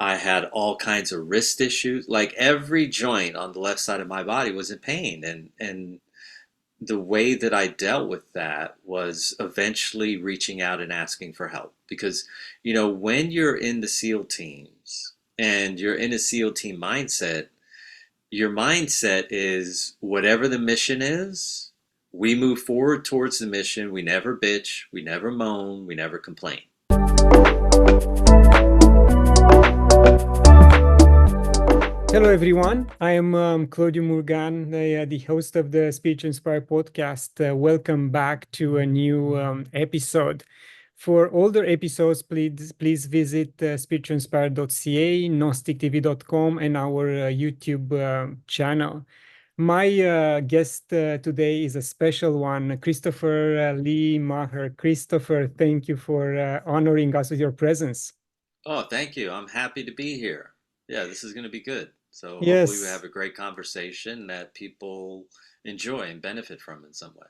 I had all kinds of wrist issues. Like every joint on the left side of my body was in pain. And the way that I dealt with that was eventually reaching out and asking for help. Because, when you're in the SEAL teams and you're in a SEAL team mindset, your mindset is whatever the mission is, we move forward towards the mission. We never bitch, we never moan, we never complain. Hello, everyone. I am Claudio Murgan, the host of the Speech Inspire podcast. Welcome back to a new episode. For older episodes, please visit speechinspire.ca, gnostictv.com, and our YouTube channel. My guest today is a special one, Christopher Lee Maher. Christopher, thank you for honoring us with your presence. Oh, thank you. I'm happy to be here. Yeah, this is going to be good. So hopefully we have Yes. a great conversation that people enjoy and benefit from in some way.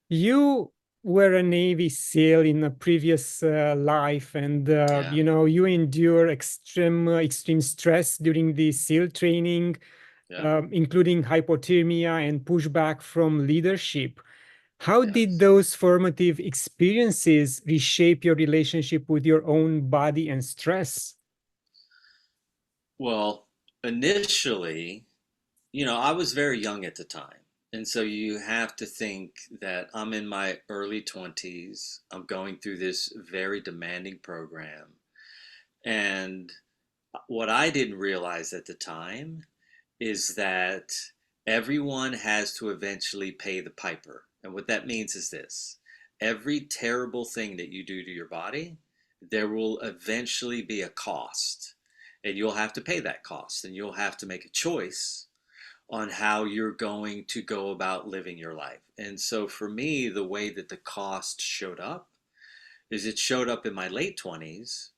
You were a Navy SEAL in a previous life, and Yeah, you endure extreme stress during the SEAL training, yeah, including hypothermia and pushback from leadership. How did yes. those formative experiences reshape your relationship with your own body and stress? Well, initially, I was very young at the time. And so you have to think that I'm in my early 20s. I'm going through this very demanding program. And what I didn't realize at the time is that everyone has to eventually pay the piper. And what that means is this: every terrible thing that you do to your body, there will eventually be a cost. And you'll have to pay that cost. And you'll have to make a choice on how you're going to go about living your life. And so for me, the way that the cost showed up is it showed up in my late 20s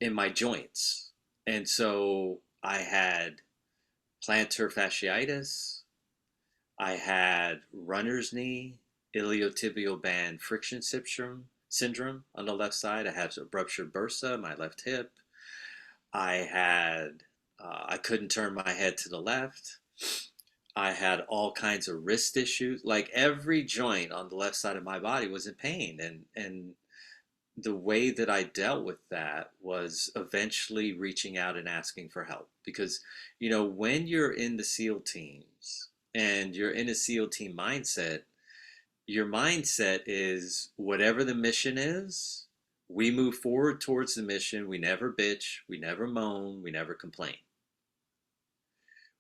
in my joints. And so I had plantar fasciitis, I had runner's knee, iliotibial band friction syndrome on the left side. I had a ruptured bursa, my left hip. I couldn't turn my head to the left. I had all kinds of wrist issues. Like every joint on the left side of my body was in pain. And the way that I dealt with that was eventually reaching out and asking for help. Because, when you're in the SEAL teams and you're in a SEAL team mindset, your mindset is whatever the mission is, we move forward towards the mission. We never bitch, we never moan, we never complain.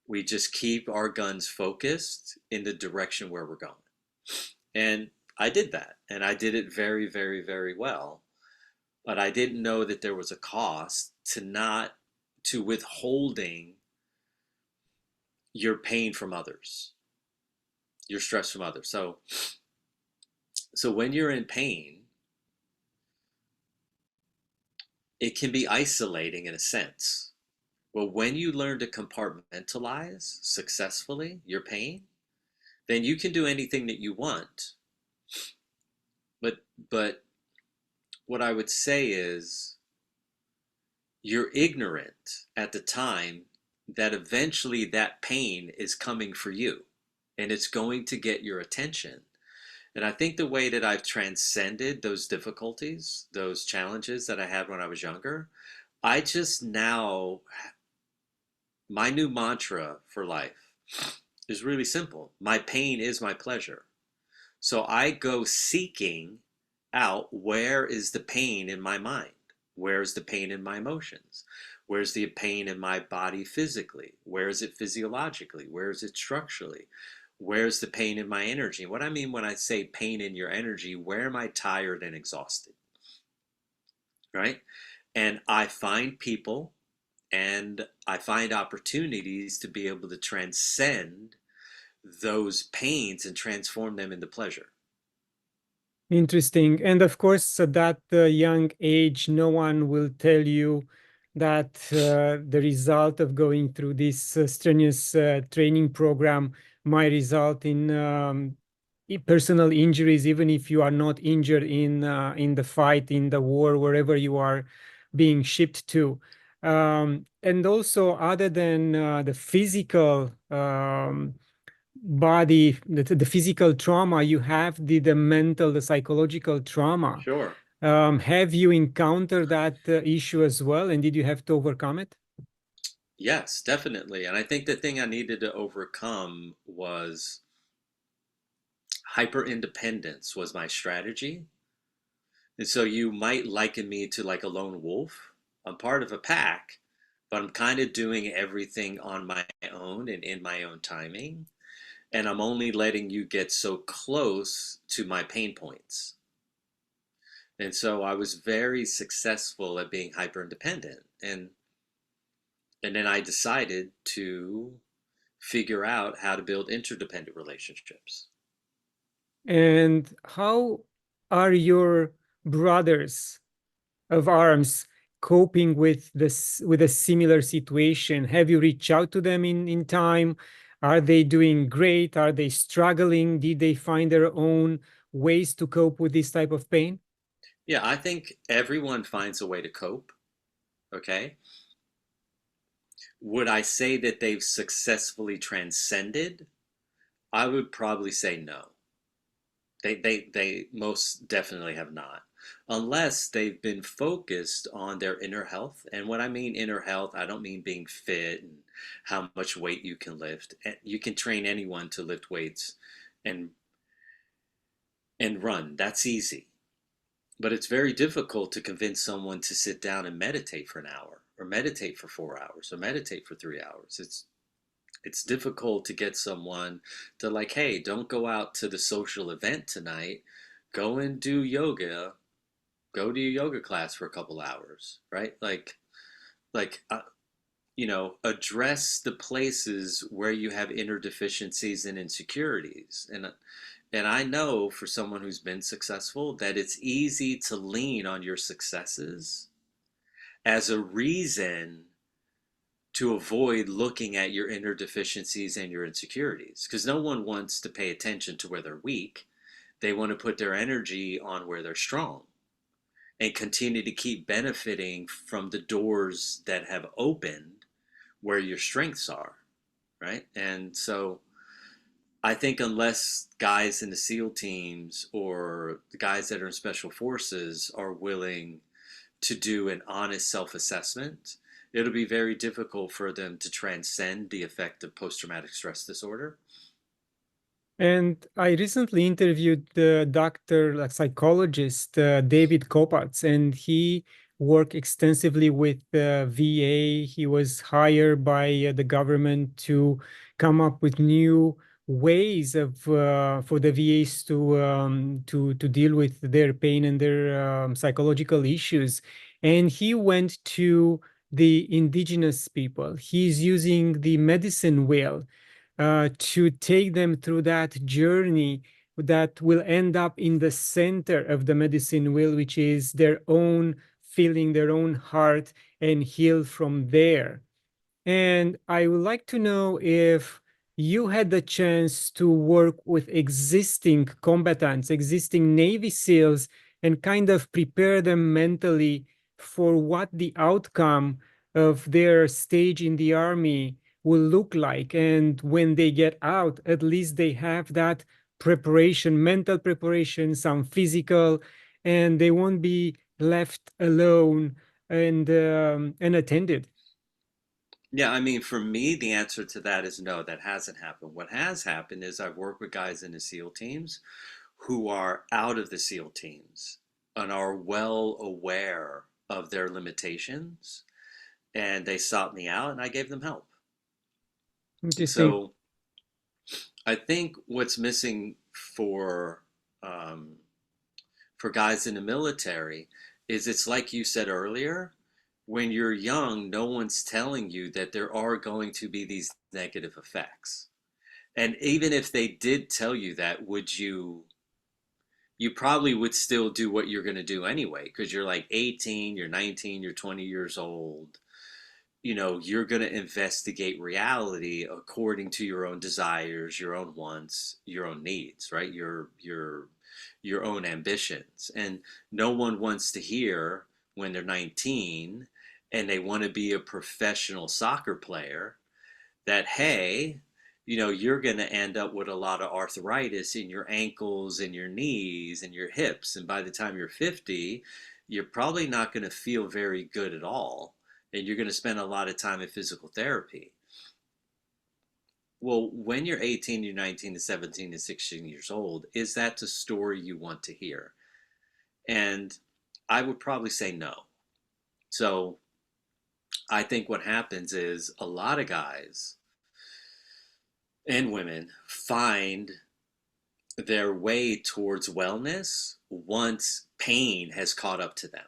We just keep our guns focused in the direction where we're going. And I did that, and I did it very, very, very well. But I didn't know that there was a cost to withholding your pain from others, your stress from others. So when you're in pain, it can be isolating in a sense. Well, when you learn to compartmentalize successfully your pain, then you can do anything that you want. But what I would say is you're ignorant at the time that eventually that pain is coming for you and it's going to get your attention. And I think the way that I've transcended those difficulties, those challenges that I had when I was younger, I just now, my new mantra for life is really simple: my pain is my pleasure. So I go seeking out, where is the pain in my mind? Where's the pain in my emotions? Where's the pain in my body physically? Where is it physiologically? Where is it structurally? Where's the pain in my energy? What I mean when I say pain in your energy, where am I tired and exhausted? Right? And I find people and I find opportunities to be able to transcend those pains and transform them into pleasure. Interesting. And of course, at that young age, no one will tell you that the result of going through this strenuous training program might result in personal injuries, even if you are not injured in the fight, in the war, wherever you are being shipped to. And also, other than the physical body, the physical trauma, you have the mental, the psychological trauma. Sure. Have you encountered that issue as well, and did you have to overcome it? Yes, definitely. And I think the thing I needed to overcome was hyper independence was my strategy. And so you might liken me to like a lone wolf. I'm part of a pack, but I'm kind of doing everything on my own and in my own timing. And I'm only letting you get so close to my pain points. And so I was very successful at being hyper independent. And then I decided to figure out how to build interdependent relationships. And how are your brothers of arms coping with this, with a similar situation? Have you reached out to them in time? Are they doing great? Are they struggling? Did they find their own ways to cope with this type of pain? Yeah, I think everyone finds a way to cope. Okay. Would I say that they've successfully transcended? I would probably say no. They most definitely have not. Unless they've been focused on their inner health. And when I mean inner health, I don't mean being fit and how much weight you can lift. You can train anyone to lift weights and run. That's easy. But it's very difficult to convince someone to sit down and meditate for an hour or meditate for 4 hours or meditate for 3 hours. It's difficult to get someone to like, hey, don't go out to the social event tonight. Go and do yoga. Go to your yoga class for a couple hours, right? Like address the places where you have inner deficiencies and insecurities. And I know for someone who's been successful that it's easy to lean on your successes as a reason to avoid looking at your inner deficiencies and your insecurities because no one wants to pay attention to where they're weak. They want to put their energy on where they're strong and continue to keep benefiting from the doors that have opened where your strengths are, right? And so I think unless guys in the SEAL teams or the guys that are in special forces are willing to do an honest self assessment, it'll be very difficult for them to transcend the effect of post traumatic stress disorder. And I recently interviewed the doctor, like psychologist, David Kopatz, and he worked extensively with the VA. He was hired by the government to come up with new ways of for the VAs to deal with their pain and their psychological issues. And he went to the indigenous people. He's using the medicine wheel to take them through that journey that will end up in the center of the medicine wheel, which is their own feeling, their own heart, and heal from there. And I would like to know if you had the chance to work with existing combatants, existing Navy SEALs, and kind of prepare them mentally for what the outcome of their stage in the army will look like. And when they get out, at least they have that preparation, mental preparation, some physical, and they won't be left alone and unattended. Yeah, I mean, for me, the answer to that is no, that hasn't happened. What has happened is I've worked with guys in the SEAL teams who are out of the SEAL teams and are well aware of their limitations. And they sought me out and I gave them help. Interesting. So I think what's missing um, for guys in the military is it's like you said earlier, when you're young, no one's telling you that there are going to be these negative effects. And even if they did tell you that, you probably would still do what you're going to do anyway because you're like 18, you're 19, you're 20 years old. You're going to investigate reality according to your own desires, your own wants, your own needs, right? Your own ambitions. And no one wants to hear when they're 19 and they want to be a professional soccer player, that, hey, you're going to end up with a lot of arthritis in your ankles and your knees and your hips. And by the time you're 50, you're probably not going to feel very good at all. And you're going to spend a lot of time in physical therapy. Well, when you're 18, you're 19 to 17 to 16 years old, is that the story you want to hear? And I would probably say no. So I think what happens is a lot of guys and women find their way towards wellness once pain has caught up to them.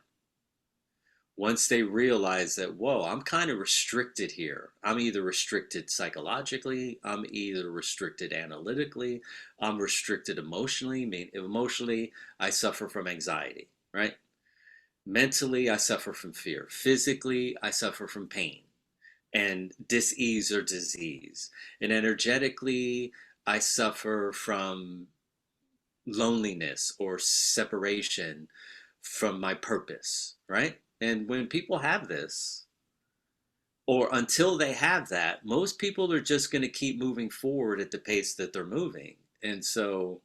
Once they realize that, whoa, I'm kind of restricted here. I'm either restricted psychologically, I'm either restricted analytically, I'm restricted emotionally. I mean, emotionally, I suffer from anxiety, right? Mentally, I suffer from fear. Physically, I suffer from pain and dis-ease or disease. And energetically, I suffer from loneliness or separation from my purpose, right? And when people have this, or until they have that, most people are just going to keep moving forward at the pace that they're moving. And so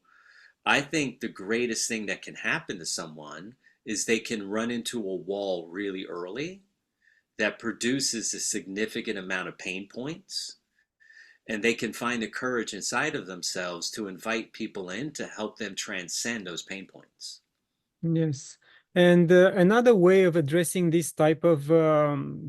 I think the greatest thing that can happen to someone is they can run into a wall really early that produces a significant amount of pain points, and they can find the courage inside of themselves to invite people in to help them transcend those pain points. Yes. And another way of addressing this type of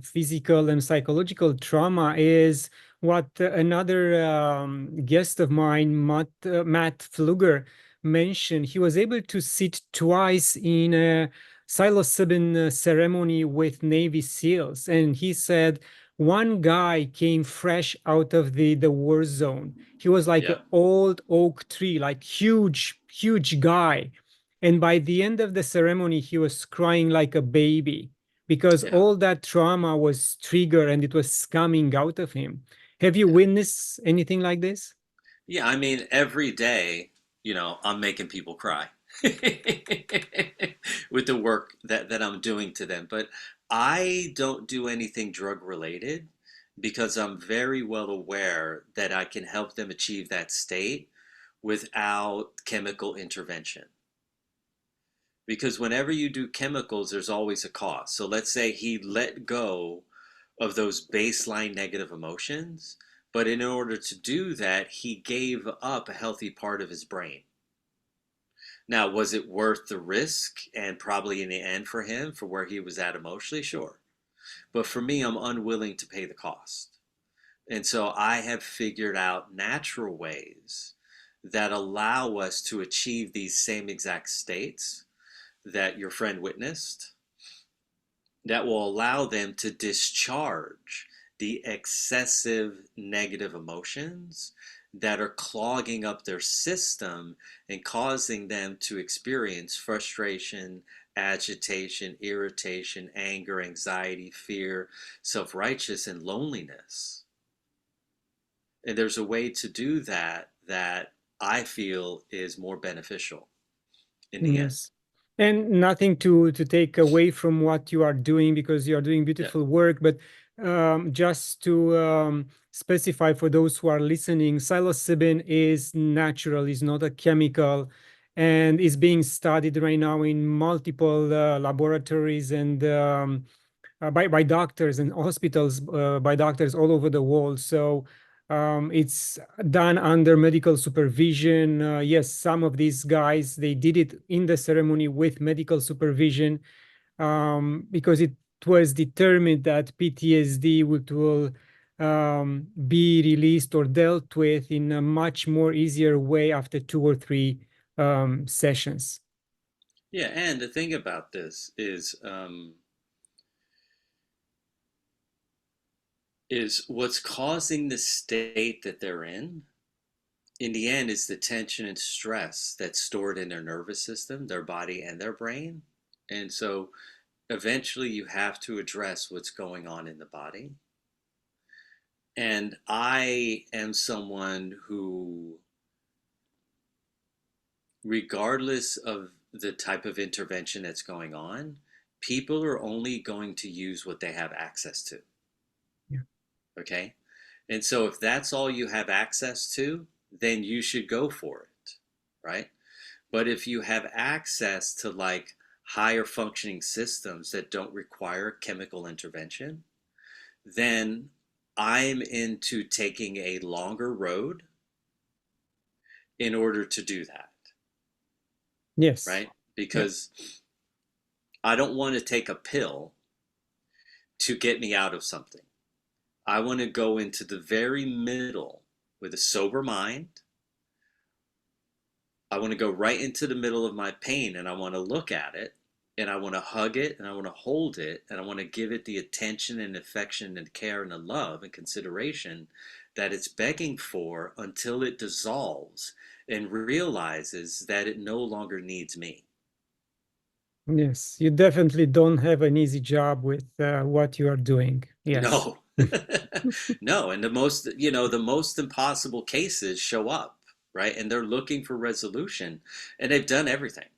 physical and psychological trauma is what another guest of mine, Matt Pfluger, mentioned. He was able to sit twice in a psilocybin ceremony with Navy SEALs. And he said one guy came fresh out of the war zone. He was like an Yeah, old oak tree, like huge, huge guy, and by the end of the ceremony, he was crying like a baby because yeah, all that trauma was triggered and it was coming out of him. Have you yeah. witnessed anything like this? Yeah, I mean, every day, I'm making people cry with the work that I'm doing to them. But I don't do anything drug related because I'm very well aware that I can help them achieve that state without chemical intervention. Because whenever you do chemicals, there's always a cost. So let's say he let go of those baseline negative emotions, but in order to do that, he gave up a healthy part of his brain. Now, was it worth the risk and probably in the end for him for where he was at emotionally? Sure. But for me, I'm unwilling to pay the cost. And so I have figured out natural ways that allow us to achieve these same exact states that your friend witnessed, that will allow them to discharge the excessive negative emotions that are clogging up their system and causing them to experience frustration, agitation, irritation, anger, anxiety, fear, self-righteous, and loneliness. And there's a way to do that that I feel is more beneficial in the end. Yes. And nothing to take away from what you are doing because you are doing Yeah. beautiful work, but just to specify for those who are listening, psilocybin is natural, is not a chemical, and is being studied right now in multiple laboratories and by doctors and hospitals, by doctors all over the world. So it's done under medical supervision. Yes, some of these guys, they did it in the ceremony with medical supervision because it was determined that PTSD will be released or dealt with in a much more easier way after 2 or 3 sessions. Yeah, and the thing about this is what's causing the state that they're in the end is the tension and stress that's stored in their nervous system, their body, and their brain. And so eventually you have to address what's going on in the body. And I am someone who, regardless of the type of intervention that's going on, people are only going to use what they have access to. Yeah. Okay. And so if that's all you have access to, then you should go for it. Right. But if you have access to like higher functioning systems that don't require chemical intervention, then I'm into taking a longer road in order to do that. Yes. Right. Yeah. Because I don't want to take a pill to get me out of something. I want to go into the very middle with a sober mind. I want to go right into the middle of my pain and I want to look at it and I want to hug it and I want to hold it and I want to give it the attention and affection and care and the love and consideration that it's begging for until it dissolves and realizes that it no longer needs me. Yes. You definitely don't have an easy job with what you are doing. Yes. No. No, and the most impossible cases show up, right? And they're looking for resolution and they've done everything,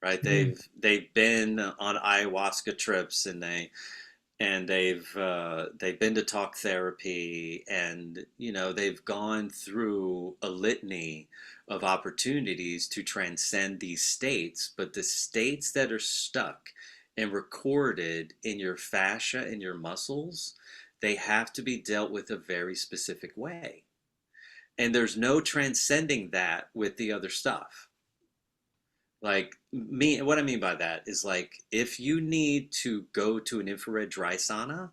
right? Yeah. They've been on ayahuasca trips and they've been to talk therapy and they've gone through a litany of opportunities to transcend these states, but the states that are stuck and recorded in your fascia and your muscles, they have to be dealt with a very specific way, and there's no transcending that with the other stuff. Like me, what I mean by that is like if you need to go to an infrared dry sauna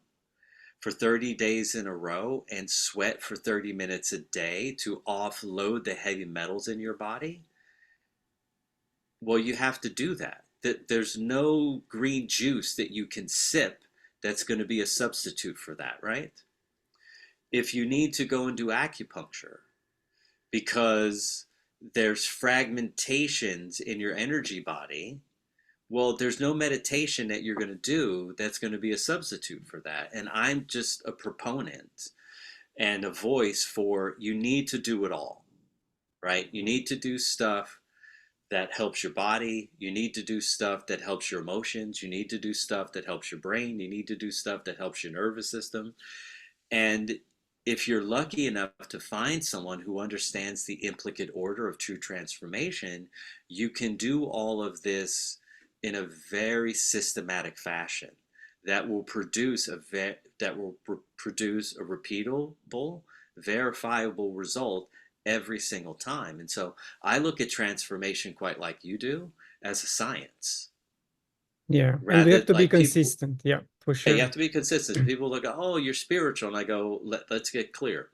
for 30 days in a row and sweat for 30 minutes a day to offload the heavy metals in your body, well, you have to do that. There's no green juice that you can sip that's going to be a substitute for that, right? If you need to go and do acupuncture because there's fragmentations in your energy body, well, there's no meditation that you're going to do that's going to be a substitute for that. And I'm just a proponent and a voice for you need to do it all, right? You need to do stuff that helps your body. You need to do stuff that helps your emotions. You need to do stuff that helps your brain. You need to do stuff that helps your nervous system. And if you're lucky enough to find someone who understands the implicate order of true transformation, you can do all of this in a very systematic fashion that will produce produce a repeatable, verifiable result every single time. And so I look at transformation quite like you do as a science. Yeah. And we Rather have to be like people, consistent. Yeah, for yeah, you sure. have to be consistent. People look at, oh, you're spiritual. And I go, let's get clear.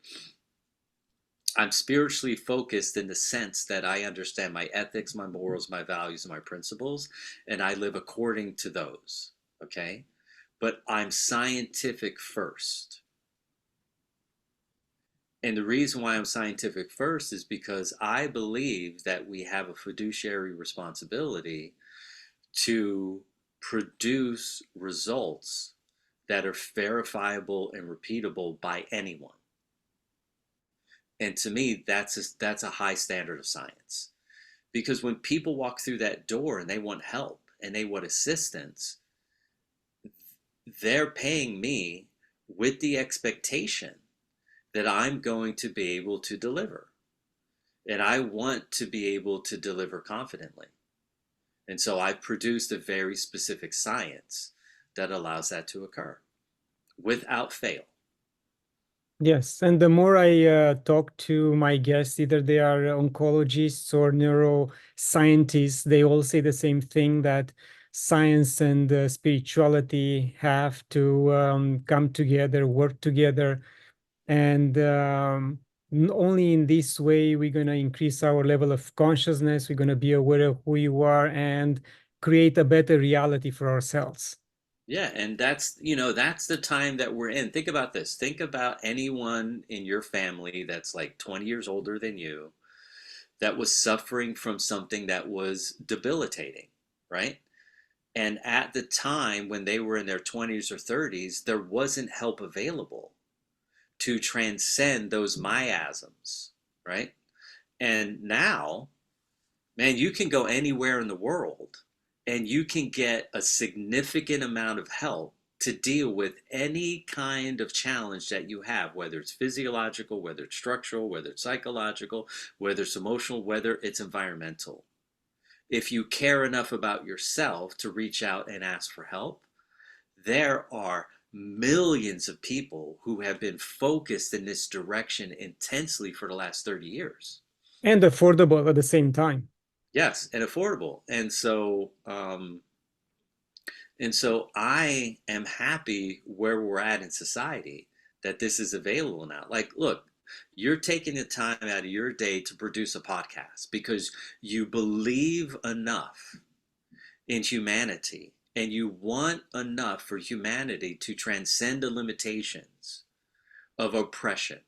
I'm spiritually focused in the sense that I understand my ethics, my morals, my values, and my principles, and I live according to those. Okay. But I'm scientific first. And the reason why I'm scientific first is because I believe that we have a fiduciary responsibility to produce results that are verifiable and repeatable by anyone. And to me, that's a high standard of science. Because when people walk through that door and they want help and they want assistance, they're paying me with the expectation that I'm going to be able to deliver. And I want to be able to deliver confidently. And so I've produced a very specific science that allows that to occur without fail. Yes, and the more I talk to my guests, either they are oncologists or neuroscientists, they all say the same thing, that science and spirituality have to come together, work together, and only in this way we're going to increase our level of consciousness. We're going to be aware of who you are and create a better reality for ourselves. Yeah, and that's the time that we're in. Think about this. Think about anyone in your family that's like 20 years older than you that was suffering from something that was debilitating, right? And at the time when they were in their 20s or 30s, there wasn't help available to transcend those miasms, right? And now, man, you can go anywhere in the world and you can get a significant amount of help to deal with any kind of challenge that you have, whether it's physiological, whether it's structural, whether it's psychological, whether it's emotional, whether it's environmental. If you care enough about yourself to reach out and ask for help, there are millions of people who have been focused in this direction intensely for the last 30 years. And affordable at the same time. Yes, and affordable. And so I am happy where we're at in society that this is available now. Like, look, you're taking the time out of your day to produce a podcast because you believe enough in humanity and you want enough for humanity to transcend the limitations of oppression,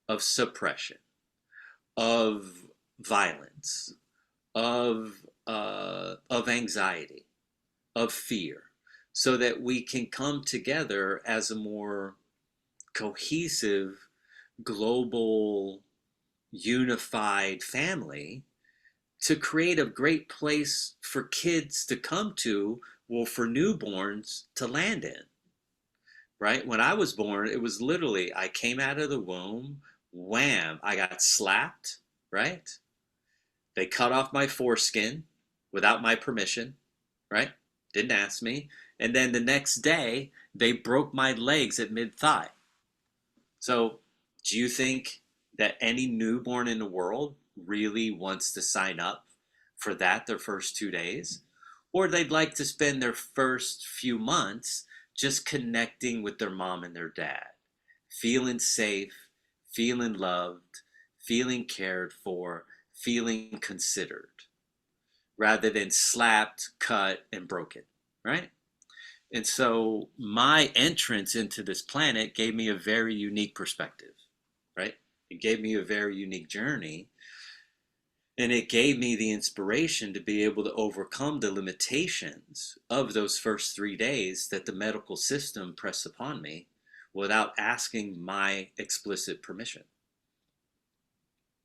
of suppression, of violence, of anxiety, of fear, so that we can come together as a more cohesive, global, unified family to create a great place for kids to come to, well, for newborns to land in, right? When I was born, it was literally, I came out of the womb, wham, I got slapped, right? They cut off my foreskin without my permission, right? Didn't ask me. And then the next day, they broke my legs at mid thigh. So, do you think that any newborn in the world really wants to sign up for that their first 2 days? Or they'd like to spend their first few months just connecting with their mom and their dad, feeling safe, feeling loved, feeling cared for, feeling considered, rather than slapped, cut, and broken, right? And so my entrance into this planet gave me a very unique perspective, right? It gave me a very unique journey. And it gave me the inspiration to be able to overcome the limitations of those first 3 days that the medical system pressed upon me without asking my explicit permission.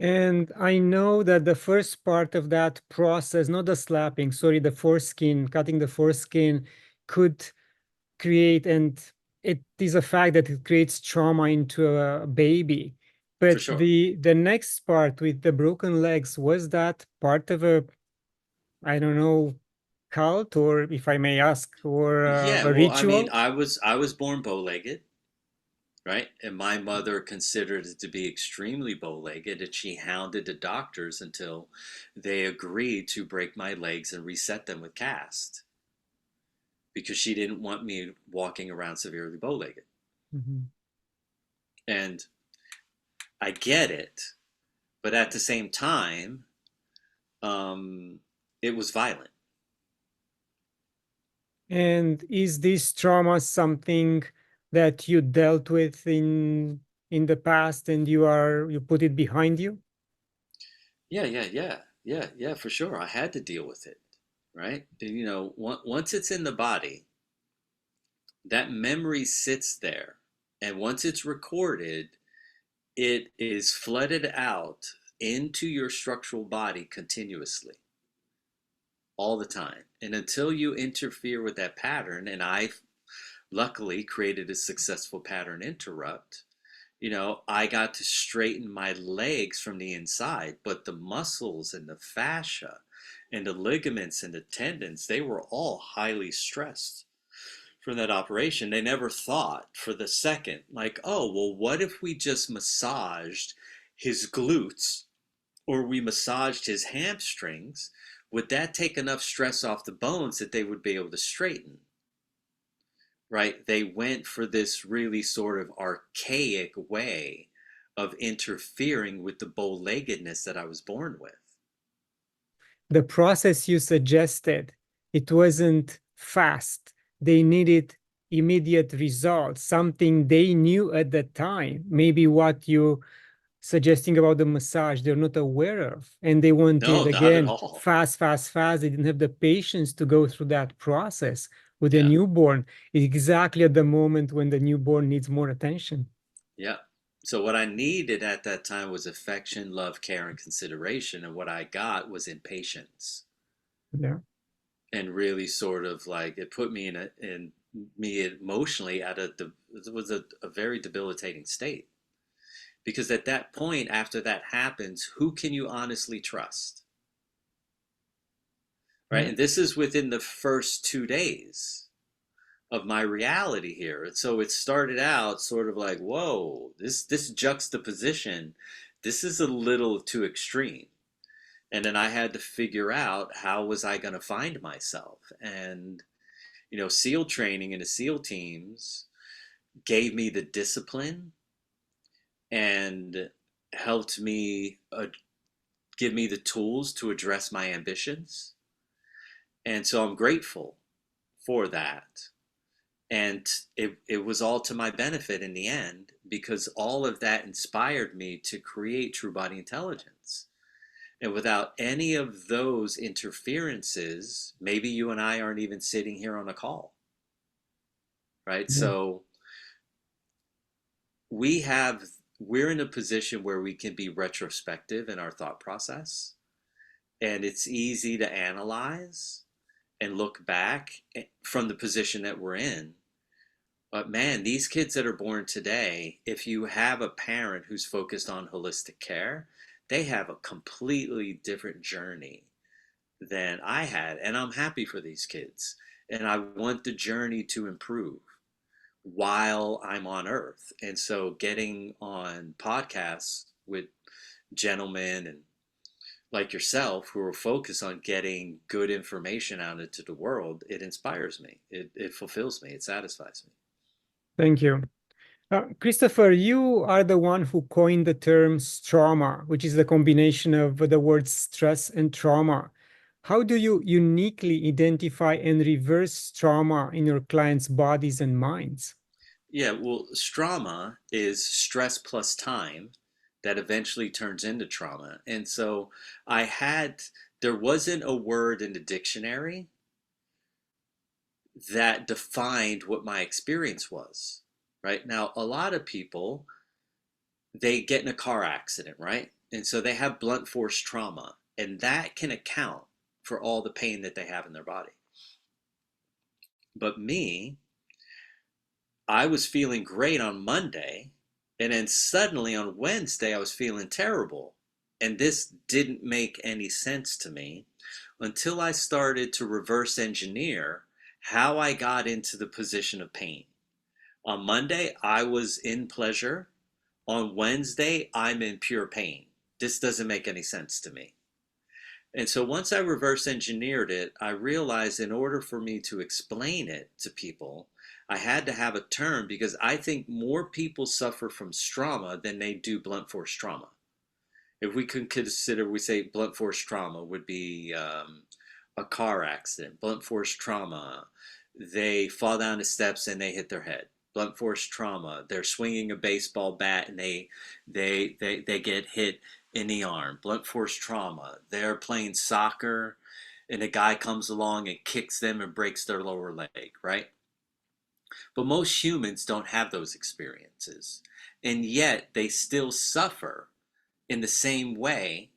And I know that the first part of that process, not the slapping, sorry, the foreskin, cutting the foreskin could create, and it is a fact that it creates trauma into a baby. For But sure. the next part with the broken legs, was that part of a, I don't know, cult, or if I may ask, or Yeah, a well, I mean, ritual? I was born bow-legged, right? And my mother considered it to be extremely bow-legged, and she hounded the doctors until they agreed to break my legs and reset them with cast because she didn't want me walking around severely bow-legged. Mhm. And I get it, but at the same time, um, it was violent. And is this trauma something that you dealt with in the past, and you put it behind you? Yeah, for sure. I had to deal with it, right? Once it's in the body, that memory sits there. And once it's recorded, it is flooded out into your structural body continuously, all the time. And until you interfere with that pattern, and I luckily created a successful pattern interrupt, I got to straighten my legs from the inside, but the muscles and the fascia and the ligaments and the tendons, they were all highly stressed from that operation. They never thought for the second, like, oh, well, what if we just massaged his glutes or we massaged his hamstrings? Would that take enough stress off the bones that they would be able to straighten? Right? They went for this really sort of archaic way of interfering with the bow-leggedness that I was born with. The process you suggested, it wasn't fast. They needed immediate results, something they knew at the time. Maybe what you suggesting about the massage, they're not aware of. And they wanted, No, not at again, all. fast, fast, fast. They didn't have the patience to go through that process with a Yeah, newborn, exactly at the moment when the newborn needs more attention. yeah. So what I needed at that time was affection, love, care, and consideration, and what I got was impatience. Yeah. and really sort of like it put me in me emotionally it was a very debilitating state. Because at that point, after that happens, who can you honestly trust? Right. Yeah. And this is within the first 2 days of my reality here. And so it started out sort of like, whoa, this juxtaposition, this is a little too extreme. And then I had to figure out how was I going to find myself. And SEAL training and the SEAL teams gave me the discipline and helped me give me the tools to address my ambitions. And so I'm grateful for that. And it was all to my benefit in the end because all of that inspired me to create True Body Intelligence. And without any of those interferences, maybe you and I aren't even sitting here on a call, right? Yeah. So we have we're in a position where we can be retrospective in our thought process, and it's easy to analyze and look back from the position that we're in. But man, these kids that are born today, if you have a parent who's focused on holistic care, they have a completely different journey than I had. And I'm happy for these kids. And I want the journey to improve while I'm on earth. And so getting on podcasts with gentlemen and like yourself who are focused on getting good information out into the world, it inspires me. It fulfills me. It satisfies me. Thank you. Christopher, you are the one who coined the term trauma, which is the combination of the words stress and trauma. How do you uniquely identify and reverse trauma in your clients' bodies and minds? Yeah, well, strama is stress plus time that eventually turns into trauma. And so there wasn't a word in the dictionary that defined what my experience was, right? Now, a lot of people, they get in a car accident, right? And so they have blunt force trauma, and that can account for all the pain that they have in their body. But me, I was feeling great on Monday, and then suddenly on Wednesday, I was feeling terrible. And this didn't make any sense to me until I started to reverse engineer how I got into the position of pain. On Monday, I was in pleasure. On Wednesday, I'm in pure pain. This doesn't make any sense to me. And so once I reverse engineered it, I realized in order for me to explain it to people, I had to have a term because I think more people suffer from trauma than they do blunt force trauma. If we could consider, we say blunt force trauma would be a car accident. Blunt force trauma, they fall down the steps and they hit their head. Blunt force trauma, they're swinging a baseball bat and they get hit in the arm. Blunt force trauma, they're playing soccer and a guy comes along and kicks them and breaks their lower leg, right? But most humans don't have those experiences. And yet they still suffer in the same way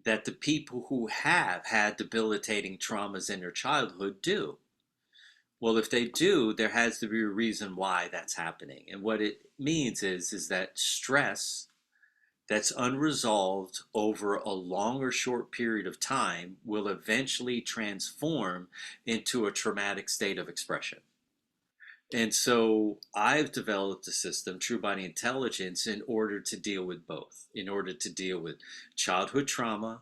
that the people who have had debilitating traumas in their childhood do. Well, if they do, there has to be a reason why that's happening. And what it means is that stress that's unresolved over a long or short period of time will eventually transform into a traumatic state of expression. And so I've developed a system, True Body Intelligence, in order to deal with both, in order to deal with childhood trauma,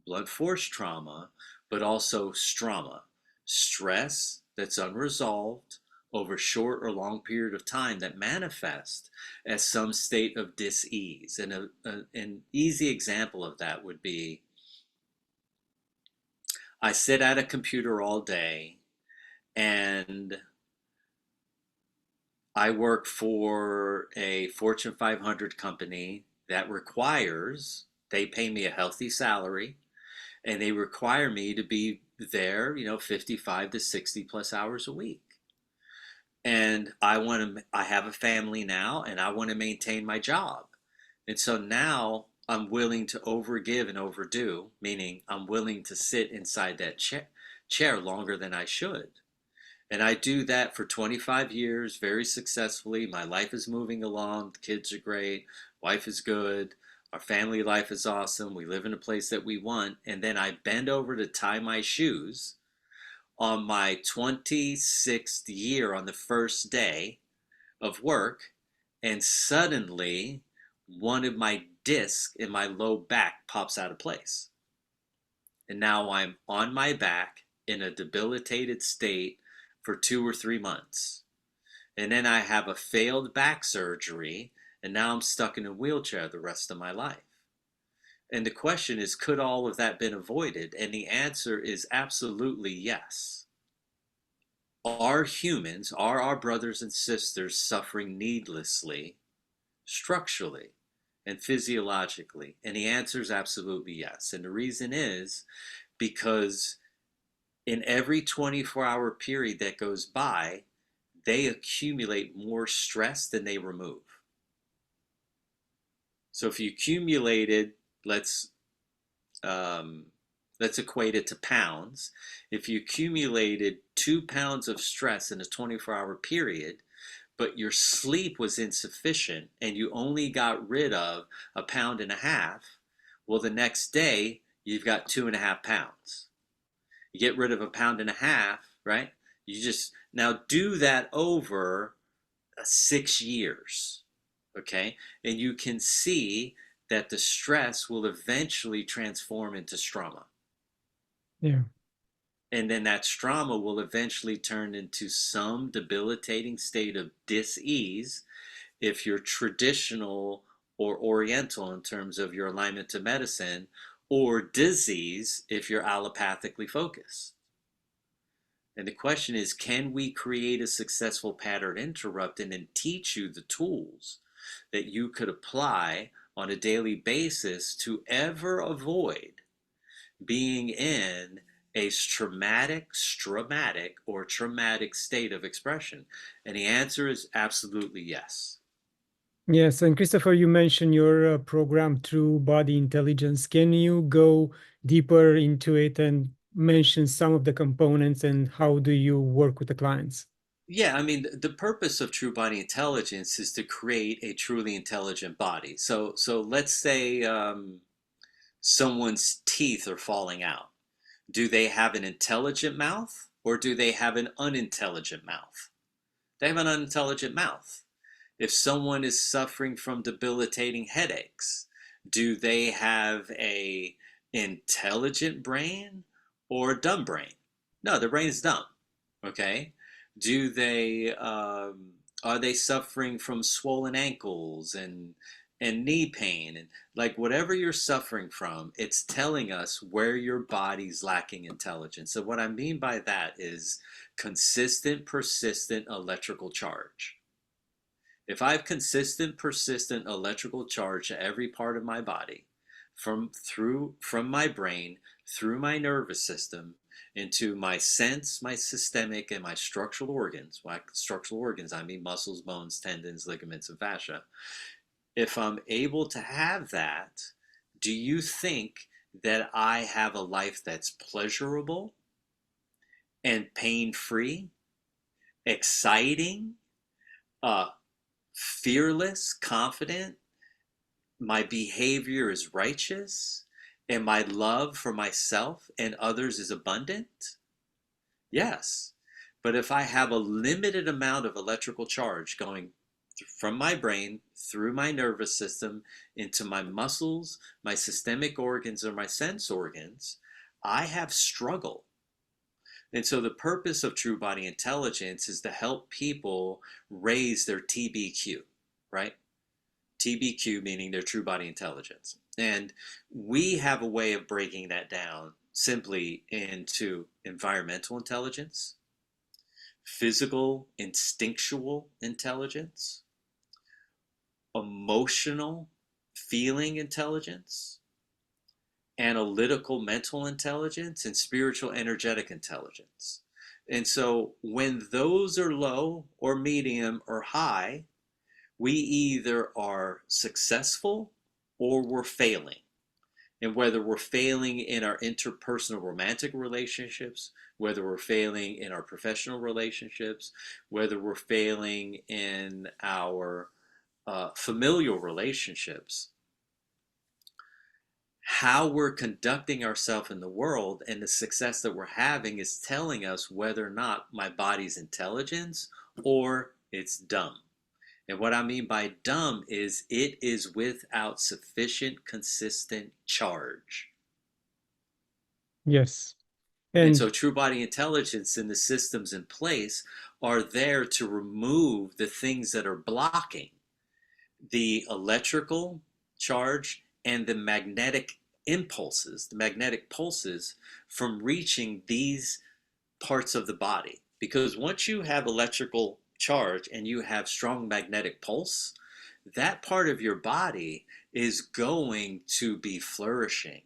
blunt force trauma, but also strama, stress that's unresolved over short or long period of time that manifest as some state of dis-ease. And an easy example of that would be I sit at a computer all day and I work for a Fortune 500 company that requires, they pay me a healthy salary and they require me to be there, 55 to 60 plus hours a week. And I have a family now and I want to maintain my job. And so now I'm willing to overgive and overdo, meaning I'm willing to sit inside that chair longer than I should. And I do that for 25 years very successfully. My life is moving along. The kids are great. Wife is good. Our family life is awesome. We live in a place that we want. And then I bend over to tie my shoes on my 26th year on the first day of work. And suddenly one of my discs in my low back pops out of place. And now I'm on my back in a debilitated state for 2 or 3 months. And then I have a failed back surgery, and now I'm stuck in a wheelchair the rest of my life. And the question is, could all of that been avoided? And the answer is absolutely yes. Are humans, are our brothers and sisters suffering needlessly, structurally, and physiologically? And the answer is absolutely yes. And the reason is because in every 24-hour period that goes by, they accumulate more stress than they remove. So if you accumulated, let's equate it to pounds. If you accumulated 2 pounds of stress in a 24-hour period, but your sleep was insufficient and you only got rid of 1.5 pounds, well, the next day you've got 2.5 pounds. You get rid of 1.5 pounds, right? You just now do that over 6 years, okay? And you can see that the stress will eventually transform into stroma. Yeah. And then that stroma will eventually turn into some debilitating state of dis-ease if you're traditional or oriental in terms of your alignment to medicine, or disease if you're allopathically focused. And the question is, can we create a successful pattern interrupting and teach you the tools that you could apply on a daily basis to ever avoid being in a traumatic state of expression? And the answer is absolutely yes. Yes, and Christopher, you mentioned your program True Body Intelligence. Can you go deeper into it and mention some of the components and how do you work with the clients? Yeah, I mean, the purpose of True Body Intelligence is to create a truly intelligent body. So let's say someone's teeth are falling out. Do they have an intelligent mouth or do they have an unintelligent mouth? They have an unintelligent mouth. If someone is suffering from debilitating headaches, do they have a intelligent brain or a dumb brain? No, their brain is dumb. Okay. Do they are they suffering from swollen ankles and knee pain, and like whatever you're suffering from, it's telling us where your body's lacking intelligence. So what I mean by that is consistent, persistent electrical charge. If I have consistent, persistent electrical charge to every part of my body, from my brain, through my nervous system, into my sense, my systemic, and my structural organs. By structural organs, I mean muscles, bones, tendons, ligaments, and fascia. If I'm able to have that, do you think that I have a life that's pleasurable and pain-free, exciting, fearless, confident? My behavior is righteous, and my love for myself and others is abundant? Yes. But if I have a limited amount of electrical charge going from my brain through my nervous system into my muscles, my systemic organs, or my sense organs, I have struggle. And so the purpose of True Body Intelligence is to help people raise their TBQ, right? TBQ meaning their True Body Intelligence. And we have a way of breaking that down simply into environmental intelligence, physical, instinctual intelligence, emotional, feeling intelligence, analytical, mental intelligence, and spiritual, energetic intelligence. And so when those are low or medium or high, we either are successful or we're failing. And whether we're failing in our interpersonal romantic relationships, whether we're failing in our professional relationships, whether we're failing in our familial relationships, how we're conducting ourselves in the world and the success that we're having is telling us whether or not my body's intelligence or it's dumb. And what I mean by dumb is it is without sufficient consistent charge. Yes. And And so true body intelligence and the systems in place are there to remove the things that are blocking the electrical charge and the magnetic impulses, the magnetic pulses from reaching these parts of the body. Because once you have electrical charge and you have strong magnetic pulse, that part of your body is going to be flourishing.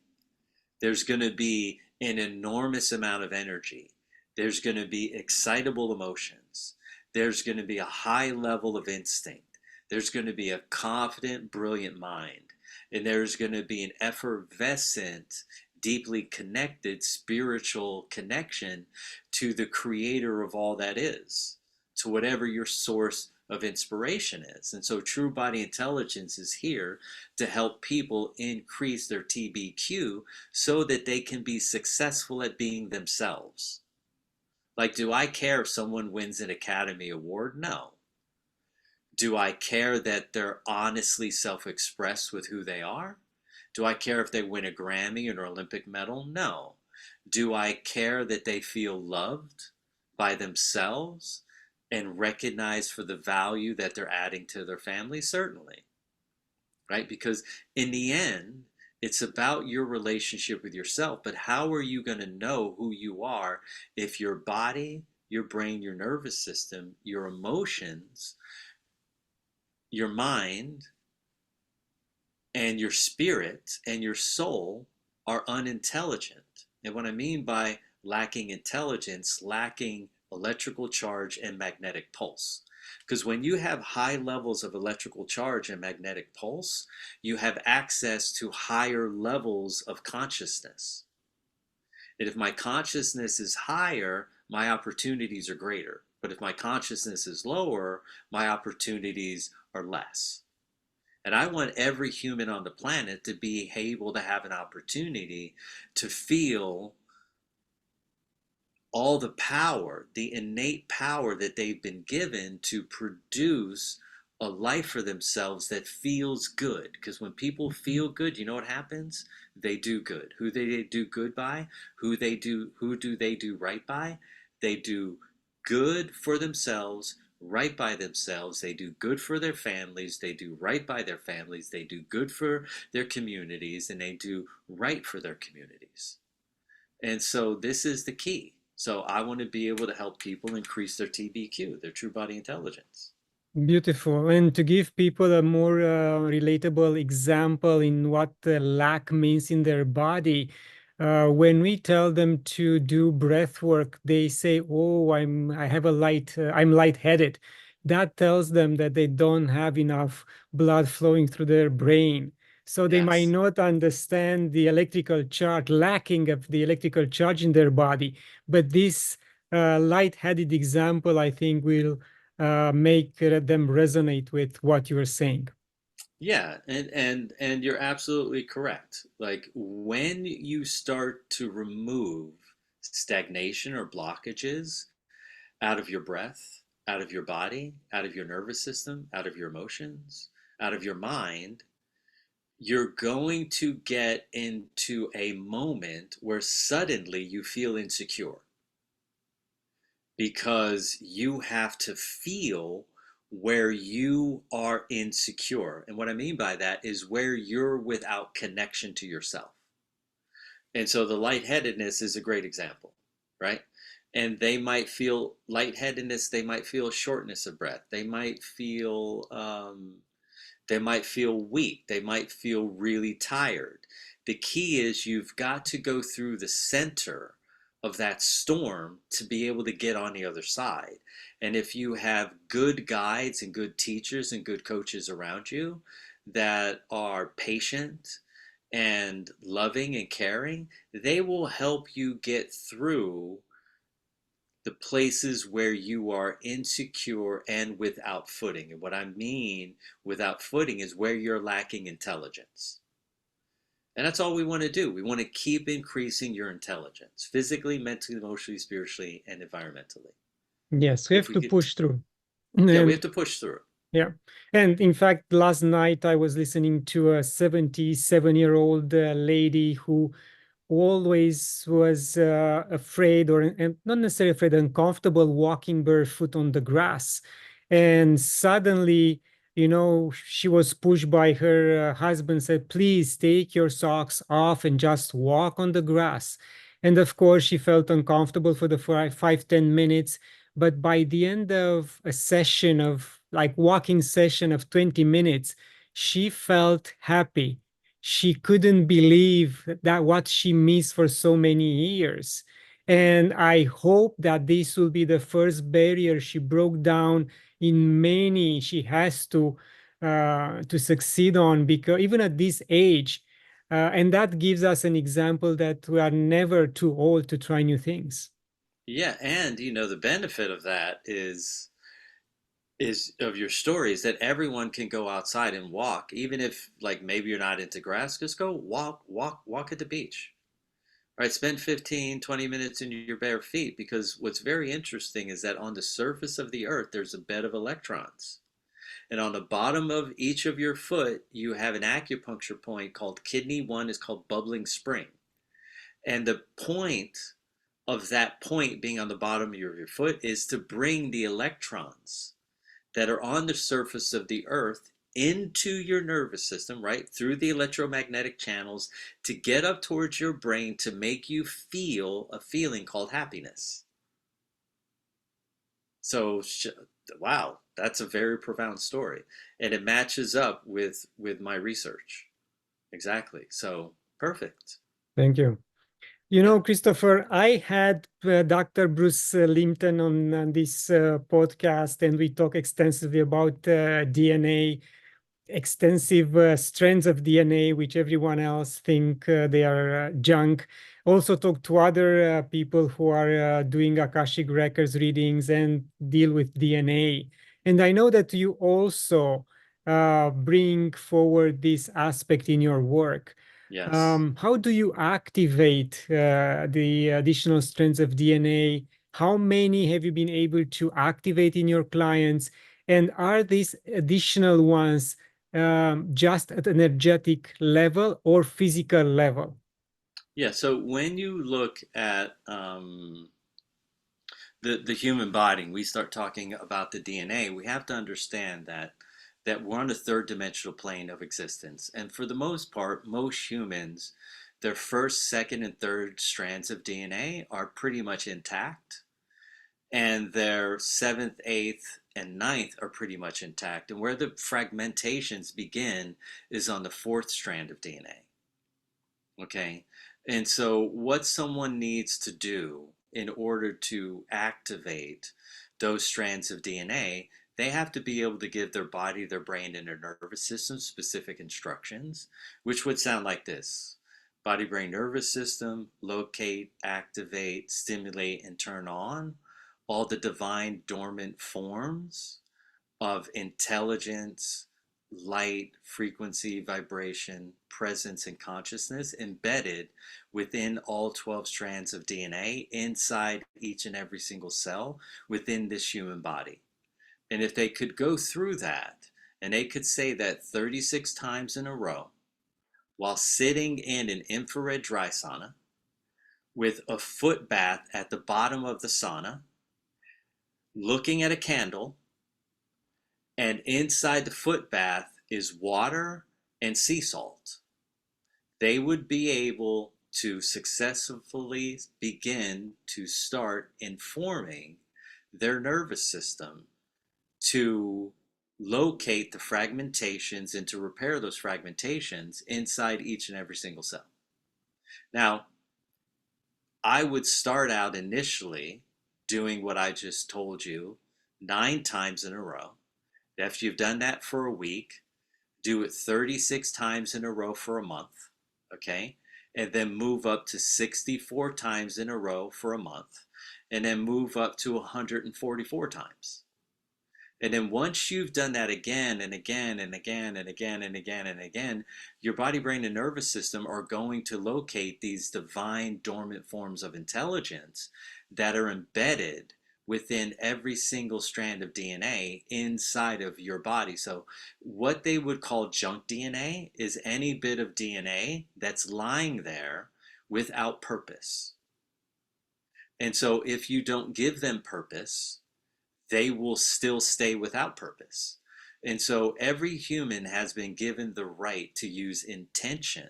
There's going to be an enormous amount of energy. There's going to be excitable emotions. There's going to be a high level of instinct. There's going to be a confident, brilliant mind. And there's going to be an effervescent, deeply connected spiritual connection to the creator of all that is, to whatever your source of inspiration is. And so true body intelligence is here to help people increase their TBQ so that they can be successful at being themselves. Like, do I care if someone wins an Academy Award? No. Do I care that they're honestly self expressed with who they are? Do I care if they win a Grammy or an Olympic medal? No. Do I care that they feel loved by themselves and recognized for the value that they're adding to their family? Certainly, right? Because in the end, it's about your relationship with yourself. But how are you going to know who you are if your body, your brain, your nervous system, your emotions, your mind, and your spirit and your soul are unintelligent? And what I mean by lacking intelligence, lacking electrical charge and magnetic pulse. Because when you have high levels of electrical charge and magnetic pulse, you have access to higher levels of consciousness. And if my consciousness is higher, my opportunities are greater. But if my consciousness is lower, my opportunities are less. And I want every human on the planet to be able to have an opportunity to feel all the power, the innate power that they've been given to produce a life for themselves that feels good. Because when people feel good, you know what happens? They do good. Who they do good by? Who do they do right by? They do good for themselves, right by themselves. They do good for their families. They do right by their families. They do good for their communities, and they do right for their communities. And so this is the key. So I want to be able to help people increase their TBQ, their true body intelligence. beautiful. And to give people a more relatable example in what the lack means in their body, when we tell them to do breath work, they say, "Oh, I'm lightheaded." That tells them that they don't have enough blood flowing through their brain. So they might Yes. not understand the electrical charge, lacking of the electrical charge in their body. But this lightheaded example, I think, will make them resonate with what you're saying. Yeah, and you're absolutely correct. Like when you start to remove stagnation or blockages out of your breath, out of your body, out of your nervous system, out of your emotions, out of your mind, you're going to get into a moment where suddenly you feel insecure because you have to feel where you are insecure. And what I mean by that is where you're without connection to yourself. And so the lightheadedness is a great example, right? And they might feel lightheadedness, they might feel shortness of breath, they might feel weak. They might feel really tired. The key is you've got to go through the center of that storm to be able to get on the other side. And if you have good guides and good teachers and good coaches around you that are patient and loving and caring, they will help you get through the places where you are insecure and without footing. And what I mean without footing is where you're lacking intelligence. And that's all we want to do. We want to keep increasing your intelligence physically, mentally, emotionally, spiritually, and environmentally. Yes, we If have we to could, push through. yeah, we And have to push through. yeah. And in fact, last night I was listening to a 77-year-old lady who always was afraid, or and not necessarily afraid, uncomfortable walking barefoot on the grass. And suddenly, she was pushed by her husband, said, please take your socks off and just walk on the grass. And of course, she felt uncomfortable for the 5, 10 minutes. But by the end of a session of like walking session of 20 minutes, she felt happy. She couldn't believe that what she missed for so many years. And I hope that this will be the first barrier she broke down in many she has to succeed on, because even at this age, and that gives us an example that we are never too old to try new things. Yeah, and the benefit of that is of your story is that everyone can go outside and walk, even if like maybe you're not into grass, just go walk at the beach. Right, spend 15, 20 minutes in your bare feet, because what's very interesting is that on the surface of the earth there's a bed of electrons. And on the bottom of each of your foot, you have an acupuncture point called kidney 1, is called bubbling spring. And the point of that point being on the bottom of your foot is to bring the electrons that are on the surface of the earth into your nervous system, right, through the electromagnetic channels, to get up towards your brain to make you feel a feeling called happiness. So, wow, that's a very profound story, and it matches up with my research. Exactly. So, perfect. Thank you. Yeah. Christopher, I had Dr. Bruce Limpton on this podcast, and we talk extensively about DNA, extensive strands of DNA, which everyone else think they are junk. Also talk to other people who are doing Akashic records readings and deal with DNA. And I know that you also bring forward this aspect in your work. Yes. How do you activate the additional strands of DNA? How many have you been able to activate in your clients? And are these additional ones just at an energetic level or physical level? Yeah. So when you look at the human body, we start talking about the DNA, we have to understand that we're on a third dimensional plane of existence. And for the most part, most humans, their first, second, and third strands of DNA are pretty much intact. And their seventh, eighth, and ninth are pretty much intact. And where the fragmentations begin is on the fourth strand of DNA. Okay. And so, what someone needs to do in order to activate those strands of DNA, they have to be able to give their body, their brain, and their nervous system specific instructions, which would sound like this: body, brain, nervous system, locate, activate, stimulate, and turn on all the divine dormant forms of intelligence, light, frequency, vibration, presence, and consciousness embedded within all 12 strands of DNA inside each and every single cell within this human body. And if they could go through that, and they could say that 36 times in a row while sitting in an infrared dry sauna with a foot bath at the bottom of the sauna, looking at a candle, and inside the foot bath is water and sea salt, they would be able to successfully begin to start informing their nervous system to locate the fragmentations and to repair those fragmentations inside each and every single cell. Now, I would start out initially doing what I just told you 9 times in a row. After you've done that for a week, do it 36 times in a row for a month. okay? And then move up to 64 times in a row for a month, and then move up to 144 times. And then once you've done that again and again and again and again and again and again, your body, brain, and nervous system are going to locate these divine dormant forms of intelligence that are embedded within every single strand of DNA inside of your body. So what they would call junk DNA is any bit of DNA that's lying there without purpose. And so if you don't give them purpose, they will still stay without purpose. And so every human has been given the right to use intention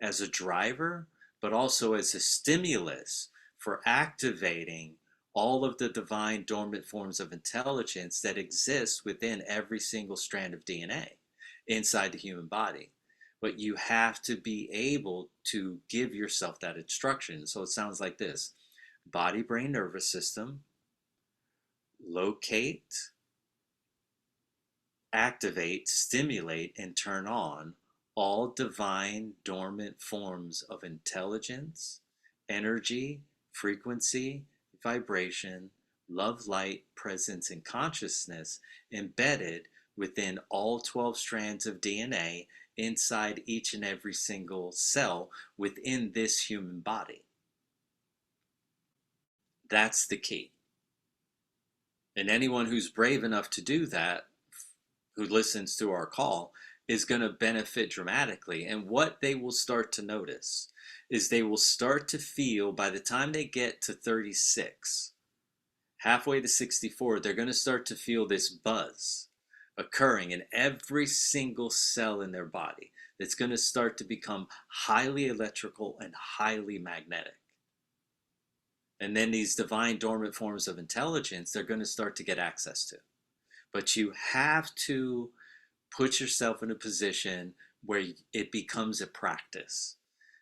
as a driver, but also as a stimulus for activating all of the divine dormant forms of intelligence that exist within every single strand of DNA inside the human body. But you have to be able to give yourself that instruction. So it sounds like this: body, brain, nervous system, locate, activate, stimulate, and turn on all divine dormant forms of intelligence, energy, frequency, vibration, love, light, presence, and consciousness embedded within all 12 strands of DNA inside each and every single cell within this human body. That's the key. And anyone who's brave enough to do that, who listens to our call, is going to benefit dramatically. And what they will start to notice is they will start to feel, by the time they get to 36, halfway to 64, they're going to start to feel this buzz occurring in every single cell in their body that's going to start to become highly electrical and highly magnetic. And then these divine dormant forms of intelligence, they're going to start to get access to. But you have to put yourself in a position where it becomes a practice.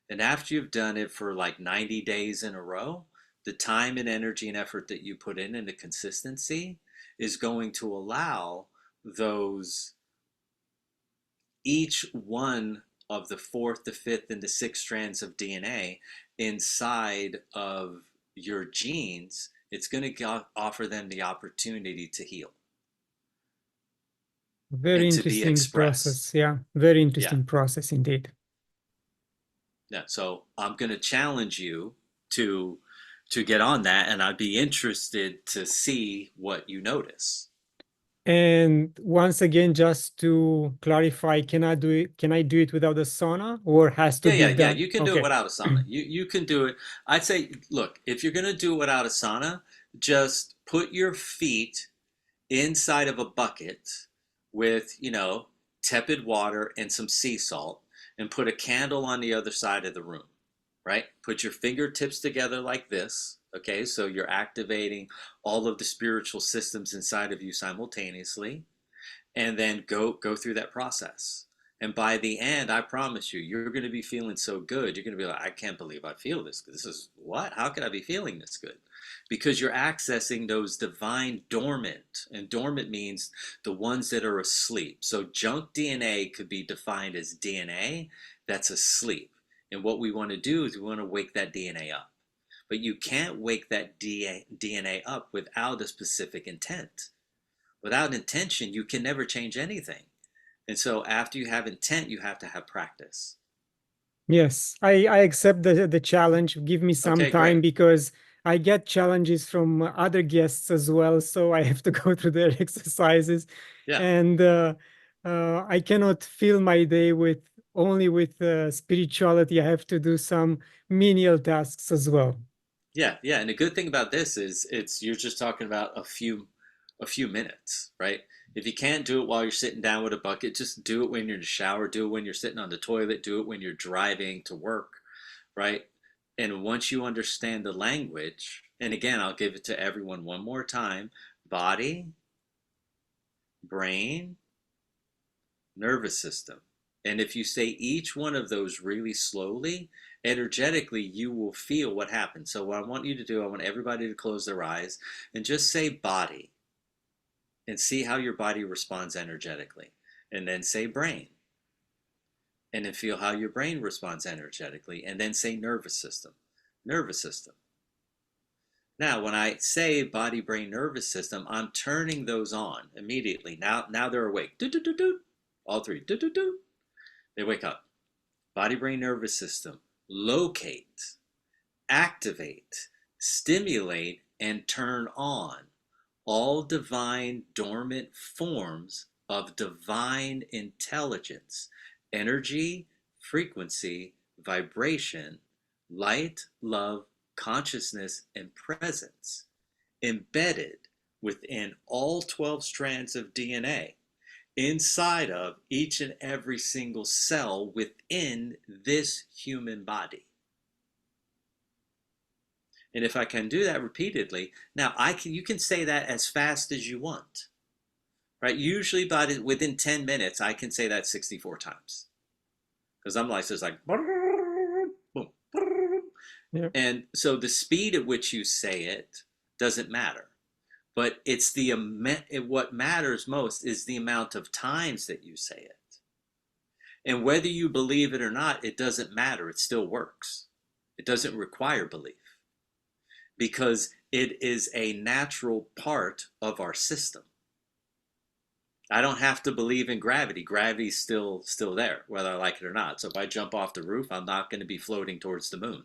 And after you've done it for like 90 days in a row, the time and energy and effort that you put in and the consistency is going to allow those, each one of the fourth, the fifth, and the sixth strands of DNA inside of your genes, it's going to offer them the opportunity to heal Very and to be interesting expressed. process. Yeah, very Yeah. interesting process indeed. Yeah. So I'm going to challenge you to get on that, and I'd be interested to see what you notice. And once again, just to clarify, can I do it without a sauna, or has to be Yeah. done? You can do it Okay. without a sauna. You can do it. I'd say, look, if you're going to do it without a sauna, just put your feet inside of a bucket with, tepid water and some sea salt, and put a candle on the other side of the room, right? Put your fingertips together like this, okay? So you're activating all of the spiritual systems inside of you simultaneously, and then go through that process. And by the end, I promise you, you're going to be feeling so good. You're going to be like, I can't believe I feel this. This is what? How could I be feeling this good? Because you're accessing those divine dormant, and dormant means the ones that are asleep. So junk DNA could be defined as DNA that's asleep. And what we want to do is we want to wake that DNA up. But you can't wake that DNA up without a specific intent. Without intention, you can never change anything. And so after you have intent, you have to have practice. Yes, I accept the challenge. Give me some Okay, time great. because I get challenges from other guests as well, so I have to go through their exercises, Yeah. and I cannot fill my day with only with spirituality. I have to do some menial tasks as well. Yeah. And the good thing about this is you're just talking about a few minutes, right? If you can't do it while you're sitting down with a bucket, just do it when you're in the shower, do it when you're sitting on the toilet, do it when you're driving to work, right? And once you understand the language, and again, I'll give it to everyone one more time: body, brain, nervous system. And if you say each one of those really slowly, energetically, you will feel what happens. So, what I want you to do, I want everybody to close their eyes and just say body and see how your body responds energetically. And then say brain and then feel how your brain responds energetically, and then say nervous system, nervous system. Now, when I say body, brain, nervous system, I'm turning those on immediately. Now they're awake. Do, do, do, do. All three. Do, do, do. They wake up. Body, brain, nervous system. Locate, activate, stimulate, and turn on all divine dormant forms of divine intelligence, energy, frequency, vibration, light, love, consciousness, and presence embedded within all 12 strands of DNA inside of each and every single cell within this human body. And if I can do that repeatedly, now you can say that as fast as you want, right? Usually within 10 minutes, I can say that 64 times. Because I'm like, it's like, boom, boom. Yep. And so the speed at which you say it doesn't matter. But it's what matters most is the amount of times that you say it. And whether you believe it or not, it doesn't matter. It still works. It doesn't require belief because it is a natural part of our system. I don't have to believe in gravity. Gravity's still there, whether I like it or not. So if I jump off the roof, I'm not going to be floating towards the moon.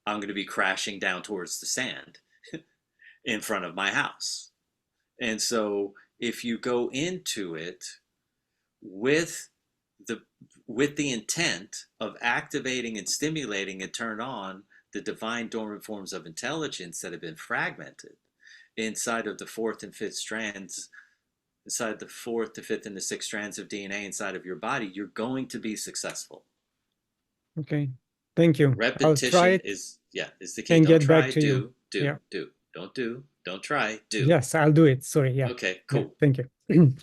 I'm going to be crashing down towards the sand in front of my house. And so if you go into it with the intent of activating and stimulating and turn on the divine dormant forms of intelligence that have been fragmented inside of the fourth and fifth strands, inside the fourth, the fifth, and the sixth strands of DNA inside of your body, you're going to be successful. Okay. Thank you. I'll try Repetition it is the key. and Don't get back try, to you. Yeah. do. Don't do. Don't try, do. Yes, I'll do it. Sorry. Yeah. Okay, Yeah. cool. Thank you.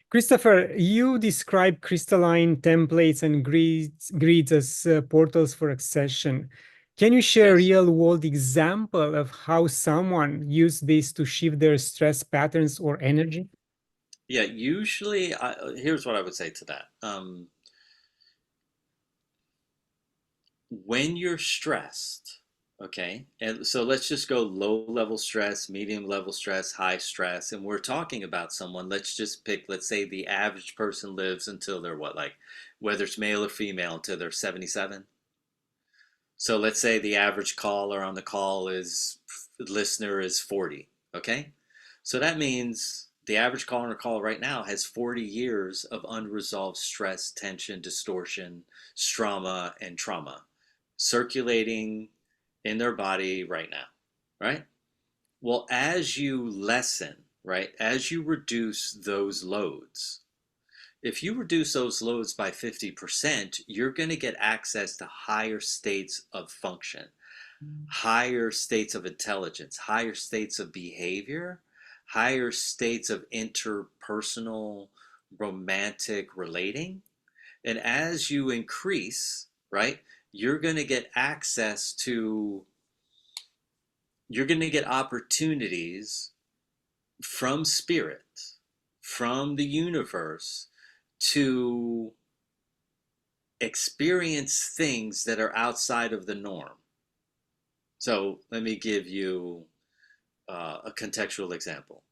Christopher, you describe crystalline templates and grids as portals for accession. Can you share a Yes. real-world example of how someone used this to shift their stress patterns or energy? Yeah, usually, here's what I would say to that. When you're stressed, okay, and so let's just go low level stress, medium level stress, high stress, and we're talking about someone, let's just pick, let's say the average person lives until they're what, like, whether it's male or female, until they're 77. So let's say the average caller on the call listener is 40, okay? So that means the average caller on the call right now has 40 years of unresolved stress, tension, distortion, strama, and trauma circulating in their body right now, right? Well, as you lessen, right, as you reduce those loads, if you reduce those loads by 50%, you're going to get access to higher states of function, higher states of intelligence, higher states of behavior, higher states of interpersonal romantic relating. And as you increase, right, you're going to get access to, you're going to get opportunities from spirit, from the universe, to experience things that are outside of the norm. So let me give you a contextual example.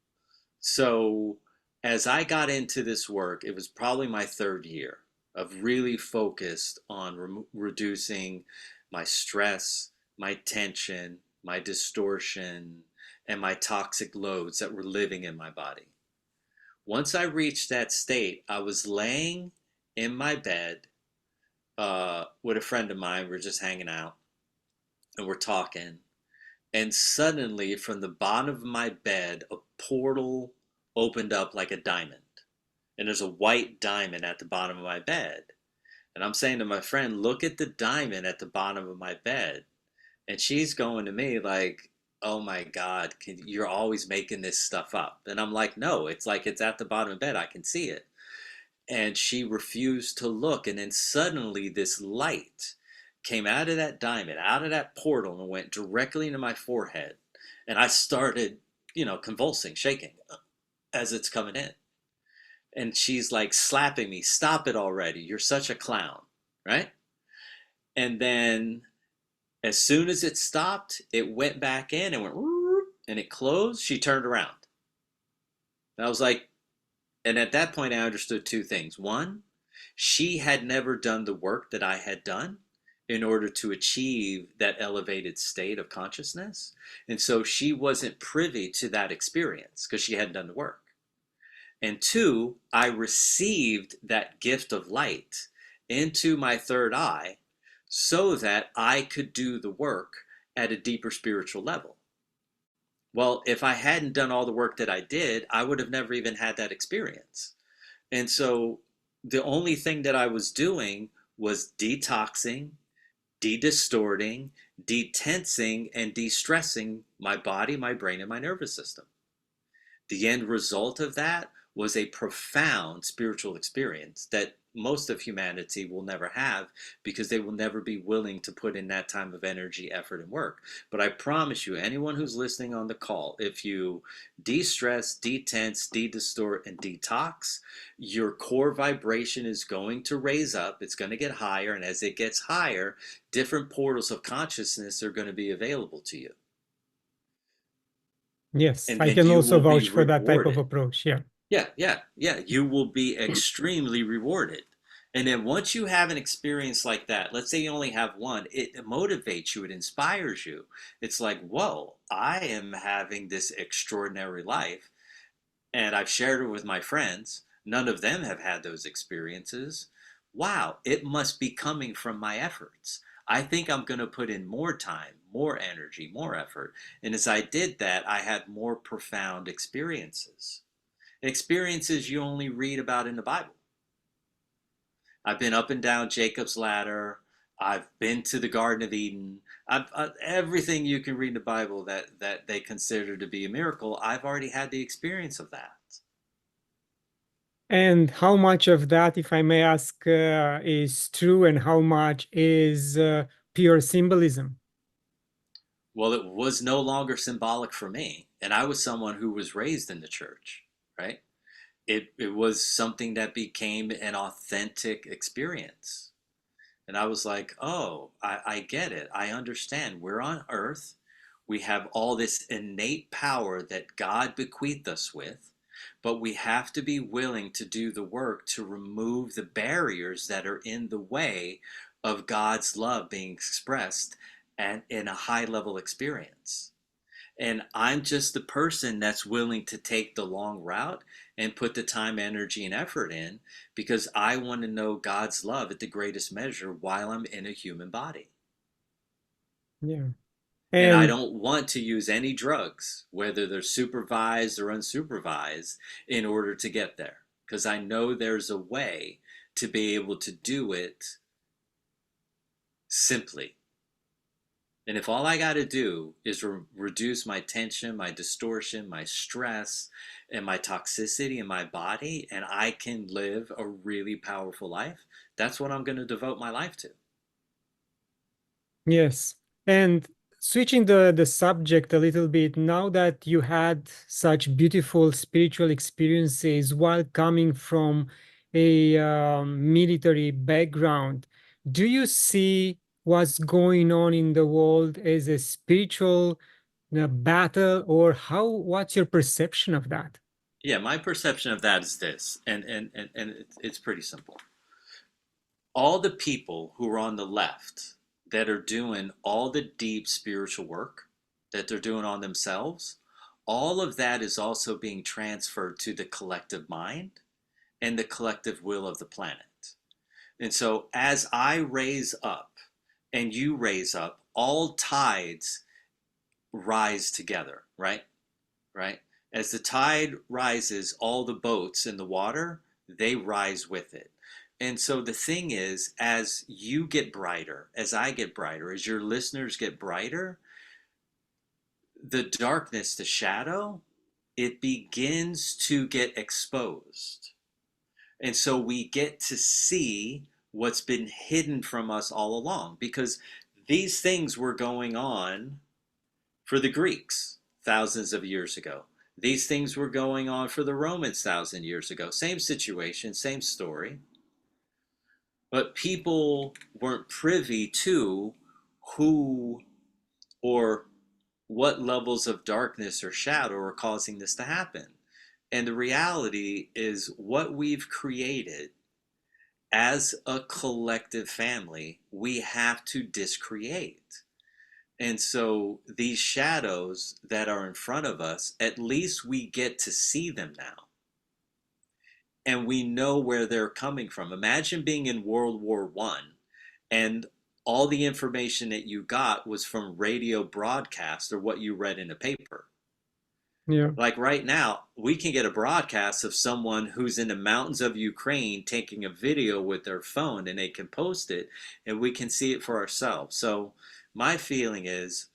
So as I got into this work, it was probably my third year of really focused on reducing my stress, my tension, my distortion, and my toxic loads that were living in my body. Once I reached that state, I was laying in my bed with a friend of mine. We're just hanging out and we're talking. And suddenly, from the bottom of my bed, a portal opened up like a diamond. And there's a white diamond at the bottom of my bed. And I'm saying to my friend, look at the diamond at the bottom of my bed. And she's going to me like, oh my God, you're always making this stuff up. And I'm like, no, it's like it's at the bottom of the bed. I can see it. And she refused to look. And then suddenly this light came out of that diamond, out of that portal, and went directly into my forehead. And I started, convulsing, shaking as it's coming in. And she's like slapping me, stop it already. You're such a clown. right? And then as soon as it stopped, it went back in and went, and it closed. She turned around. And I was like, and at that point, I understood two things. One, she had never done the work that I had done in order to achieve that elevated state of consciousness. And so she wasn't privy to that experience because she hadn't done the work. And two, I received that gift of light into my third eye so that I could do the work at a deeper spiritual level. Well, if I hadn't done all the work that I did, I would have never even had that experience. And so the only thing that I was doing was detoxing, de-distorting, detensing, and de-stressing my body, my brain, and my nervous system. The end result of that was a profound spiritual experience that most of humanity will never have because they will never be willing to put in that time of energy, effort, and work. But I promise you, anyone who's listening on the call, if you de-stress, detense, de-distort, and detox, your core vibration is going to raise up. It's going to get higher. And as it gets higher, different portals of consciousness are going to be available to you. Yes, And I then can you also will be vouch for that type of rewarded. approach. Yeah. Yeah, yeah, yeah. You will be extremely rewarded. And then once you have an experience like that, let's say you only have one, it motivates you, it inspires you. It's like, whoa, I am having this extraordinary life. And I've shared it with my friends. None of them have had those experiences. Wow, it must be coming from my efforts. I think I'm going to put in more time, more energy, more effort. And as I did that, I had more profound experiences, experiences you only read about in the Bible. I've been up and down Jacob's ladder. I've been to the Garden of Eden. Everything you can read in the Bible that they consider to be a miracle, I've already had the experience of that. And how much of that, if I may ask, is true and how much is pure symbolism? Well, it was no longer symbolic for me. And I was someone who was raised in the church, right? It was something that became an authentic experience. And I was like, oh, I get it. I understand. We're on earth. We have all this innate power that God bequeathed us with, but we have to be willing to do the work to remove the barriers that are in the way of God's love being expressed and in a high level experience. And I'm just the person that's willing to take the long route and put the time, energy, and effort in because I want to know God's love at the greatest measure while I'm in a human body. Yeah. And I And don't want to use any drugs, whether they're supervised or unsupervised, in order to get there. Because I know there's a way to be able to do it simply. And if all I got to do is reduce my tension, my distortion, my stress, and my toxicity in my body, and I can live a really powerful life, that's what I'm going to devote my life to. yes, and switching the subject a little bit, now that you had such beautiful spiritual experiences while coming from a military background, do you see what's going on in the world as a spiritual battle, or what's your perception of that? Yeah, my perception of that is this, and it's pretty simple. All the people who are on the left that are doing all the deep spiritual work that they're doing on themselves, all of that is also being transferred to the collective mind and the collective will of the planet. And so as I raise up and you raise up, all tides rise together, right? Right? As the tide rises, all the boats in the water, they rise with it. And so the thing is, as you get brighter, as I get brighter, as your listeners get brighter, the darkness, the shadow, it begins to get exposed. And so we get to see what's been hidden from us all along because these things were going on for the Greeks thousands of years ago. These things were going on for the Romans 1,000 years ago. Same situation, same story. but people weren't privy to who or what levels of darkness or shadow are causing this to happen. And the reality is, what we've created as a collective family, we have to discreate. And so these shadows that are in front of us, at least we get to see them now. And we know where they're coming from. Imagine being in World War One and all the information that you got was from radio broadcast or what you read in a paper. Yeah. Like right now, we can get a broadcast of someone who's in the mountains of Ukraine taking a video with their phone and they can post it and we can see it for ourselves. So my feeling is,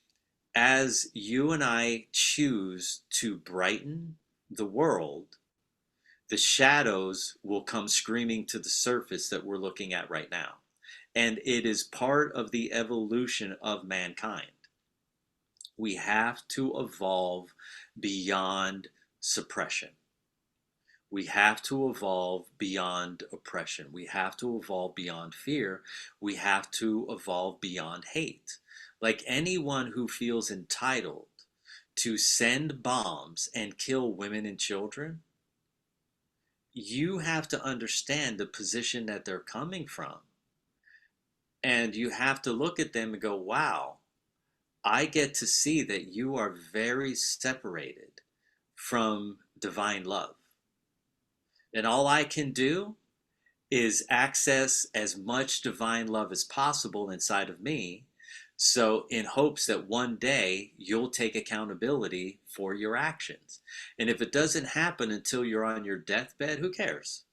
as you and I choose to brighten the world, the shadows will come screaming to the surface that we're looking at right now. And it is part of the evolution of mankind. We have to evolve beyond suppression. We have to evolve beyond oppression. We have to evolve beyond fear. We have to evolve beyond hate. Like anyone who feels entitled to send bombs and kill women and children, you have to understand the position that they're coming from. And you have to look at them and go, wow, I get to see that you are very separated from divine love. And all I can do is access as much divine love as possible inside of me. So, in hopes that one day you'll take accountability for your actions. And if it doesn't happen until you're on your deathbed, who cares?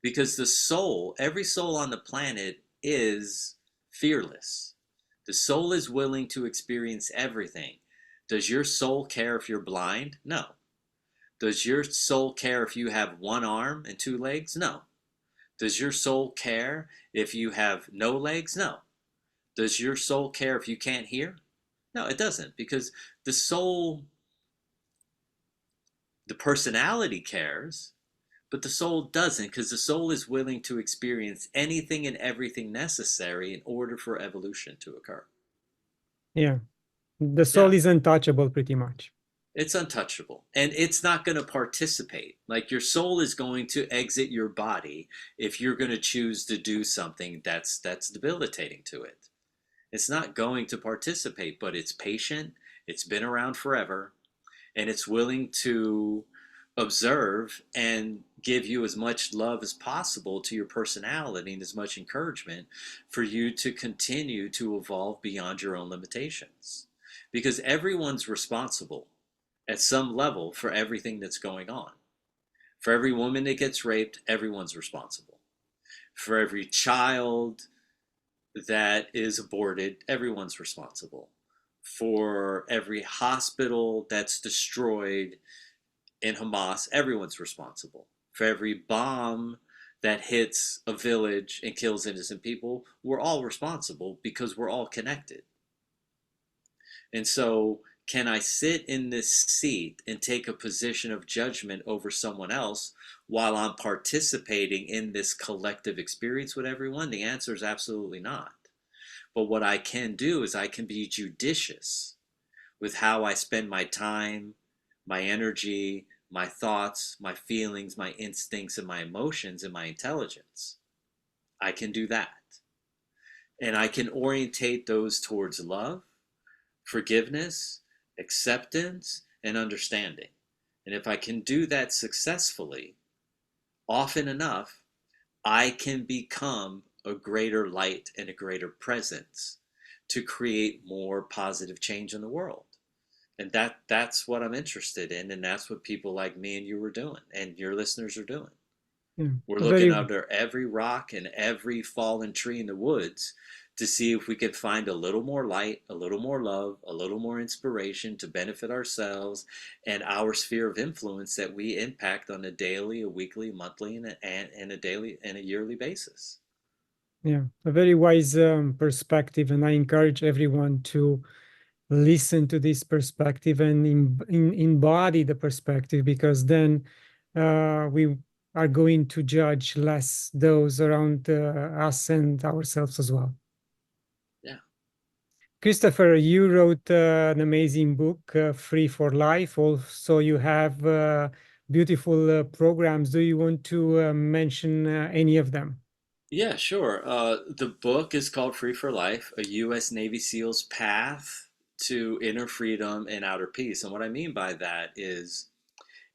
Because the soul, every soul on the planet is fearless. The soul is willing to experience everything. Does your soul care if you're blind? No. Does your soul care if you have one arm and two legs? No. Does your soul care if you have no legs? No. Does your soul care if you can't hear? No, it doesn't, because the soul, the personality cares, but the soul doesn't, because the soul is willing to experience anything and everything necessary in order for evolution to occur. Yeah. The soul Yeah, is untouchable pretty much. it's untouchable. And it's not going to participate. Like, your soul is going to exit your body if you're going to choose to do something that's debilitating to it. It's not going to participate, but it's patient, it's been around forever, and it's willing to observe and give you as much love as possible to your personality and as much encouragement for you to continue to evolve beyond your own limitations. Because everyone's responsible at some level for everything that's going on. For every woman that gets raped, everyone's responsible. For every child that is aborted, everyone's responsible. For every hospital that's destroyed in Hamas, everyone's responsible. For every bomb that hits a village and kills innocent people, we're all responsible because we're all connected. And so, can I sit in this seat and take a position of judgment over someone else while I'm participating in this collective experience with everyone? The answer is absolutely not. But what I can do is I can be judicious with how I spend my time, my energy, my thoughts, my feelings, my instincts, and my emotions, and my intelligence. I can do that. And I can orientate those towards love, forgiveness, acceptance, and understanding. And if I can do that successfully, often enough, I can become a greater light and a greater presence to create more positive change in the world. And that's what I'm interested in, and that's what people like me and you are doing, and your listeners are doing. Yeah. We're A looking very under every rock and every fallen tree in the woods to see if we can find a little more light, a little more love, a little more inspiration to benefit ourselves and our sphere of influence that we impact on a daily, a weekly, a monthly, and a daily and a yearly basis. yeah, a very wise perspective, and I encourage everyone to listen to this perspective and embody the perspective, because then we are going to judge less those around us and ourselves as well. Yeah. Christopher, you wrote an amazing book, Free for Life. Also, you have beautiful programs. Do you want to mention any of them? Yeah, sure. The book is called Free for Life, a U.S. Navy SEAL's path to inner freedom and outer peace. And what I mean by that is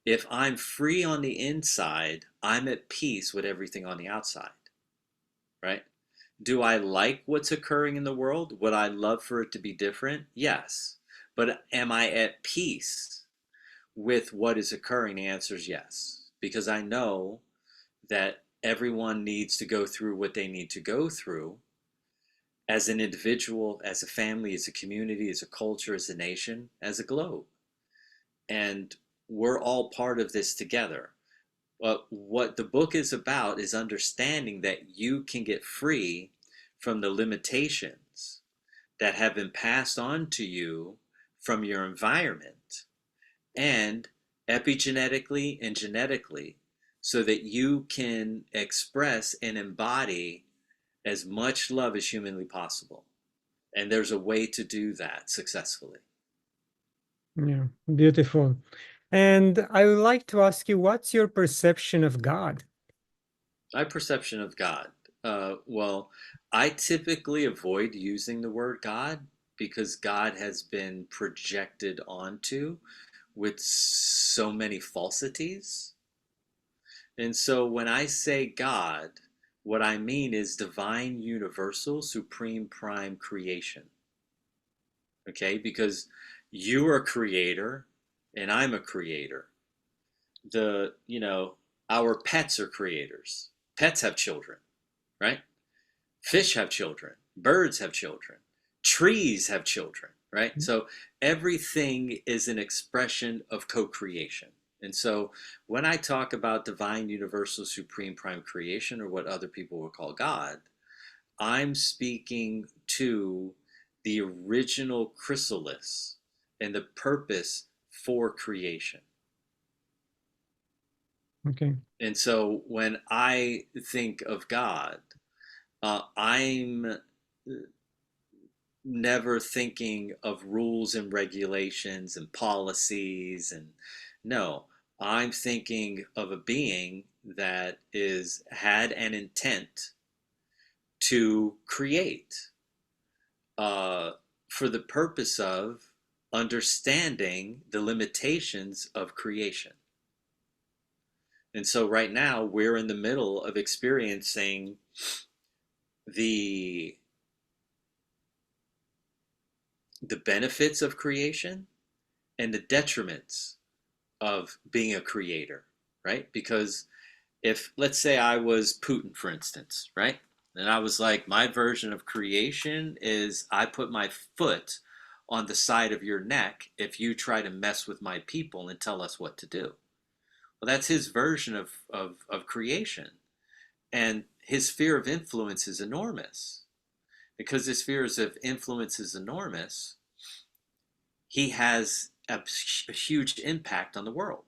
if I'm free on the inside, I'm at peace with everything on the outside, right? Do I like what's occurring in the world? Would I love for it to be different? Yes. But am I at peace with what is occurring? The answer is yes. Because I know that everyone needs to go through what they need to go through as an individual, as a family, as a community, as a culture, as a nation, as a globe. And we're all part of this together. But what the book is about is understanding that you can get free from the limitations that have been passed on to you from your environment and epigenetically and genetically so that you can express and embody as much love as humanly possible. And there's a way to do that successfully. Yeah, beautiful. And I would like to ask you, what's your perception of God? My perception of God. Well, I typically avoid using the word God because God has been projected onto with so many falsities. And so when I say God, what I mean is divine, universal, supreme, prime creation. Okay? Because you are a creator and I'm a creator. Our pets are creators. Pets have children, right? Fish have children, birds have children, trees have children, right? So everything is an expression of co-creation. And so when I talk about divine, universal, supreme, prime creation, or what other people would call God, I'm speaking to the original chrysalis and the purpose for creation. Okay. And so when I think of God, I'm never thinking of rules and regulations and policies. And no, I'm thinking of a being that is had an intent to create uh, for the purpose of understanding the limitations of creation. And so right now we're in the middle of experiencing the the benefits of creation and the detriments of being a creator, right? Because if, let's say, I was Putin, for instance, right? And I was like, my version of creation is I put my foot on the side of your neck if you try to mess with my people and tell us what to do. Well, that's his version of creation. And his sphere of influence is enormous. Because his spheres of influence is enormous, he has a huge impact on the world,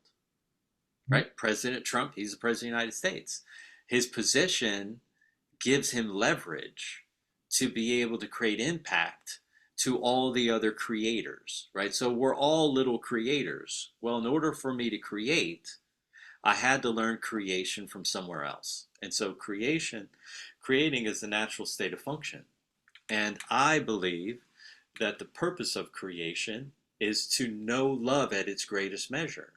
right? President Trump, he's the president of the United States. His position gives him leverage to be able to create impact to all the other creators, right? So we're all little creators. Well, in order for me to create, I had to learn creation from somewhere else. And so creating is the natural state of function. And I believe that the purpose of creation is to know love at its greatest measure.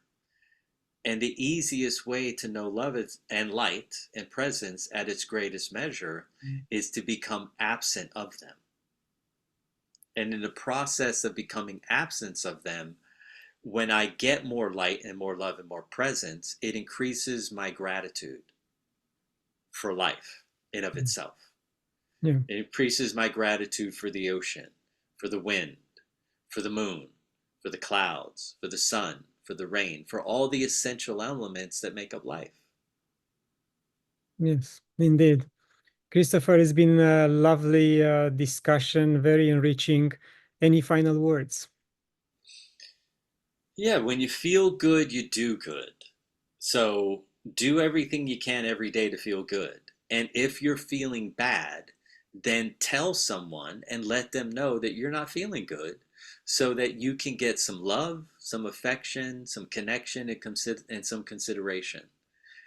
And the easiest way to know love and light and presence at its greatest measure is to become absent of them. And in the process of becoming absent of them, when I get more light and more love and more presence, it increases my gratitude for life in of itself. Yeah. It increases my gratitude for the ocean, for the wind, for the moon, for the clouds, for the sun, for the rain, for all the essential elements that make up life. Yes, indeed. Christopher, it's been a lovely discussion, very enriching. Any final words? Yeah, when you feel good, you do good. So Do everything you can every day to feel good. And if you're feeling bad, then tell someone and let them know that you're not feeling good so that you can get some love, some affection, some connection, and some consideration.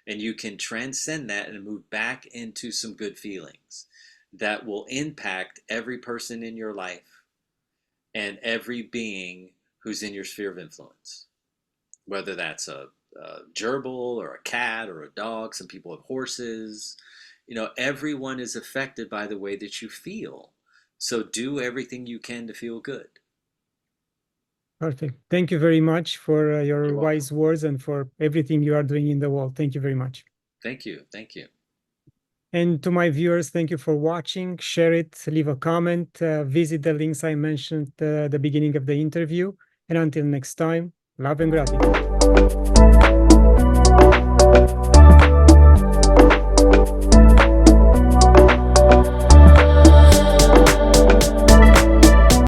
And you can transcend that and move back into some good feelings that will impact every person in your life and every being who's in your sphere of influence, whether that's a gerbil or a cat or a dog. Some people have horses. Everyone is affected by the way that you feel. So do everything you can to feel good. Perfect. Thank you very much for your You're welcome. wise words and for everything you are doing in the world. Thank you very much. Thank you. Thank you. And to my viewers, thank you for watching. Share it, leave a comment, visit the links I mentioned at the beginning of the interview. And until next time, love and gratitude.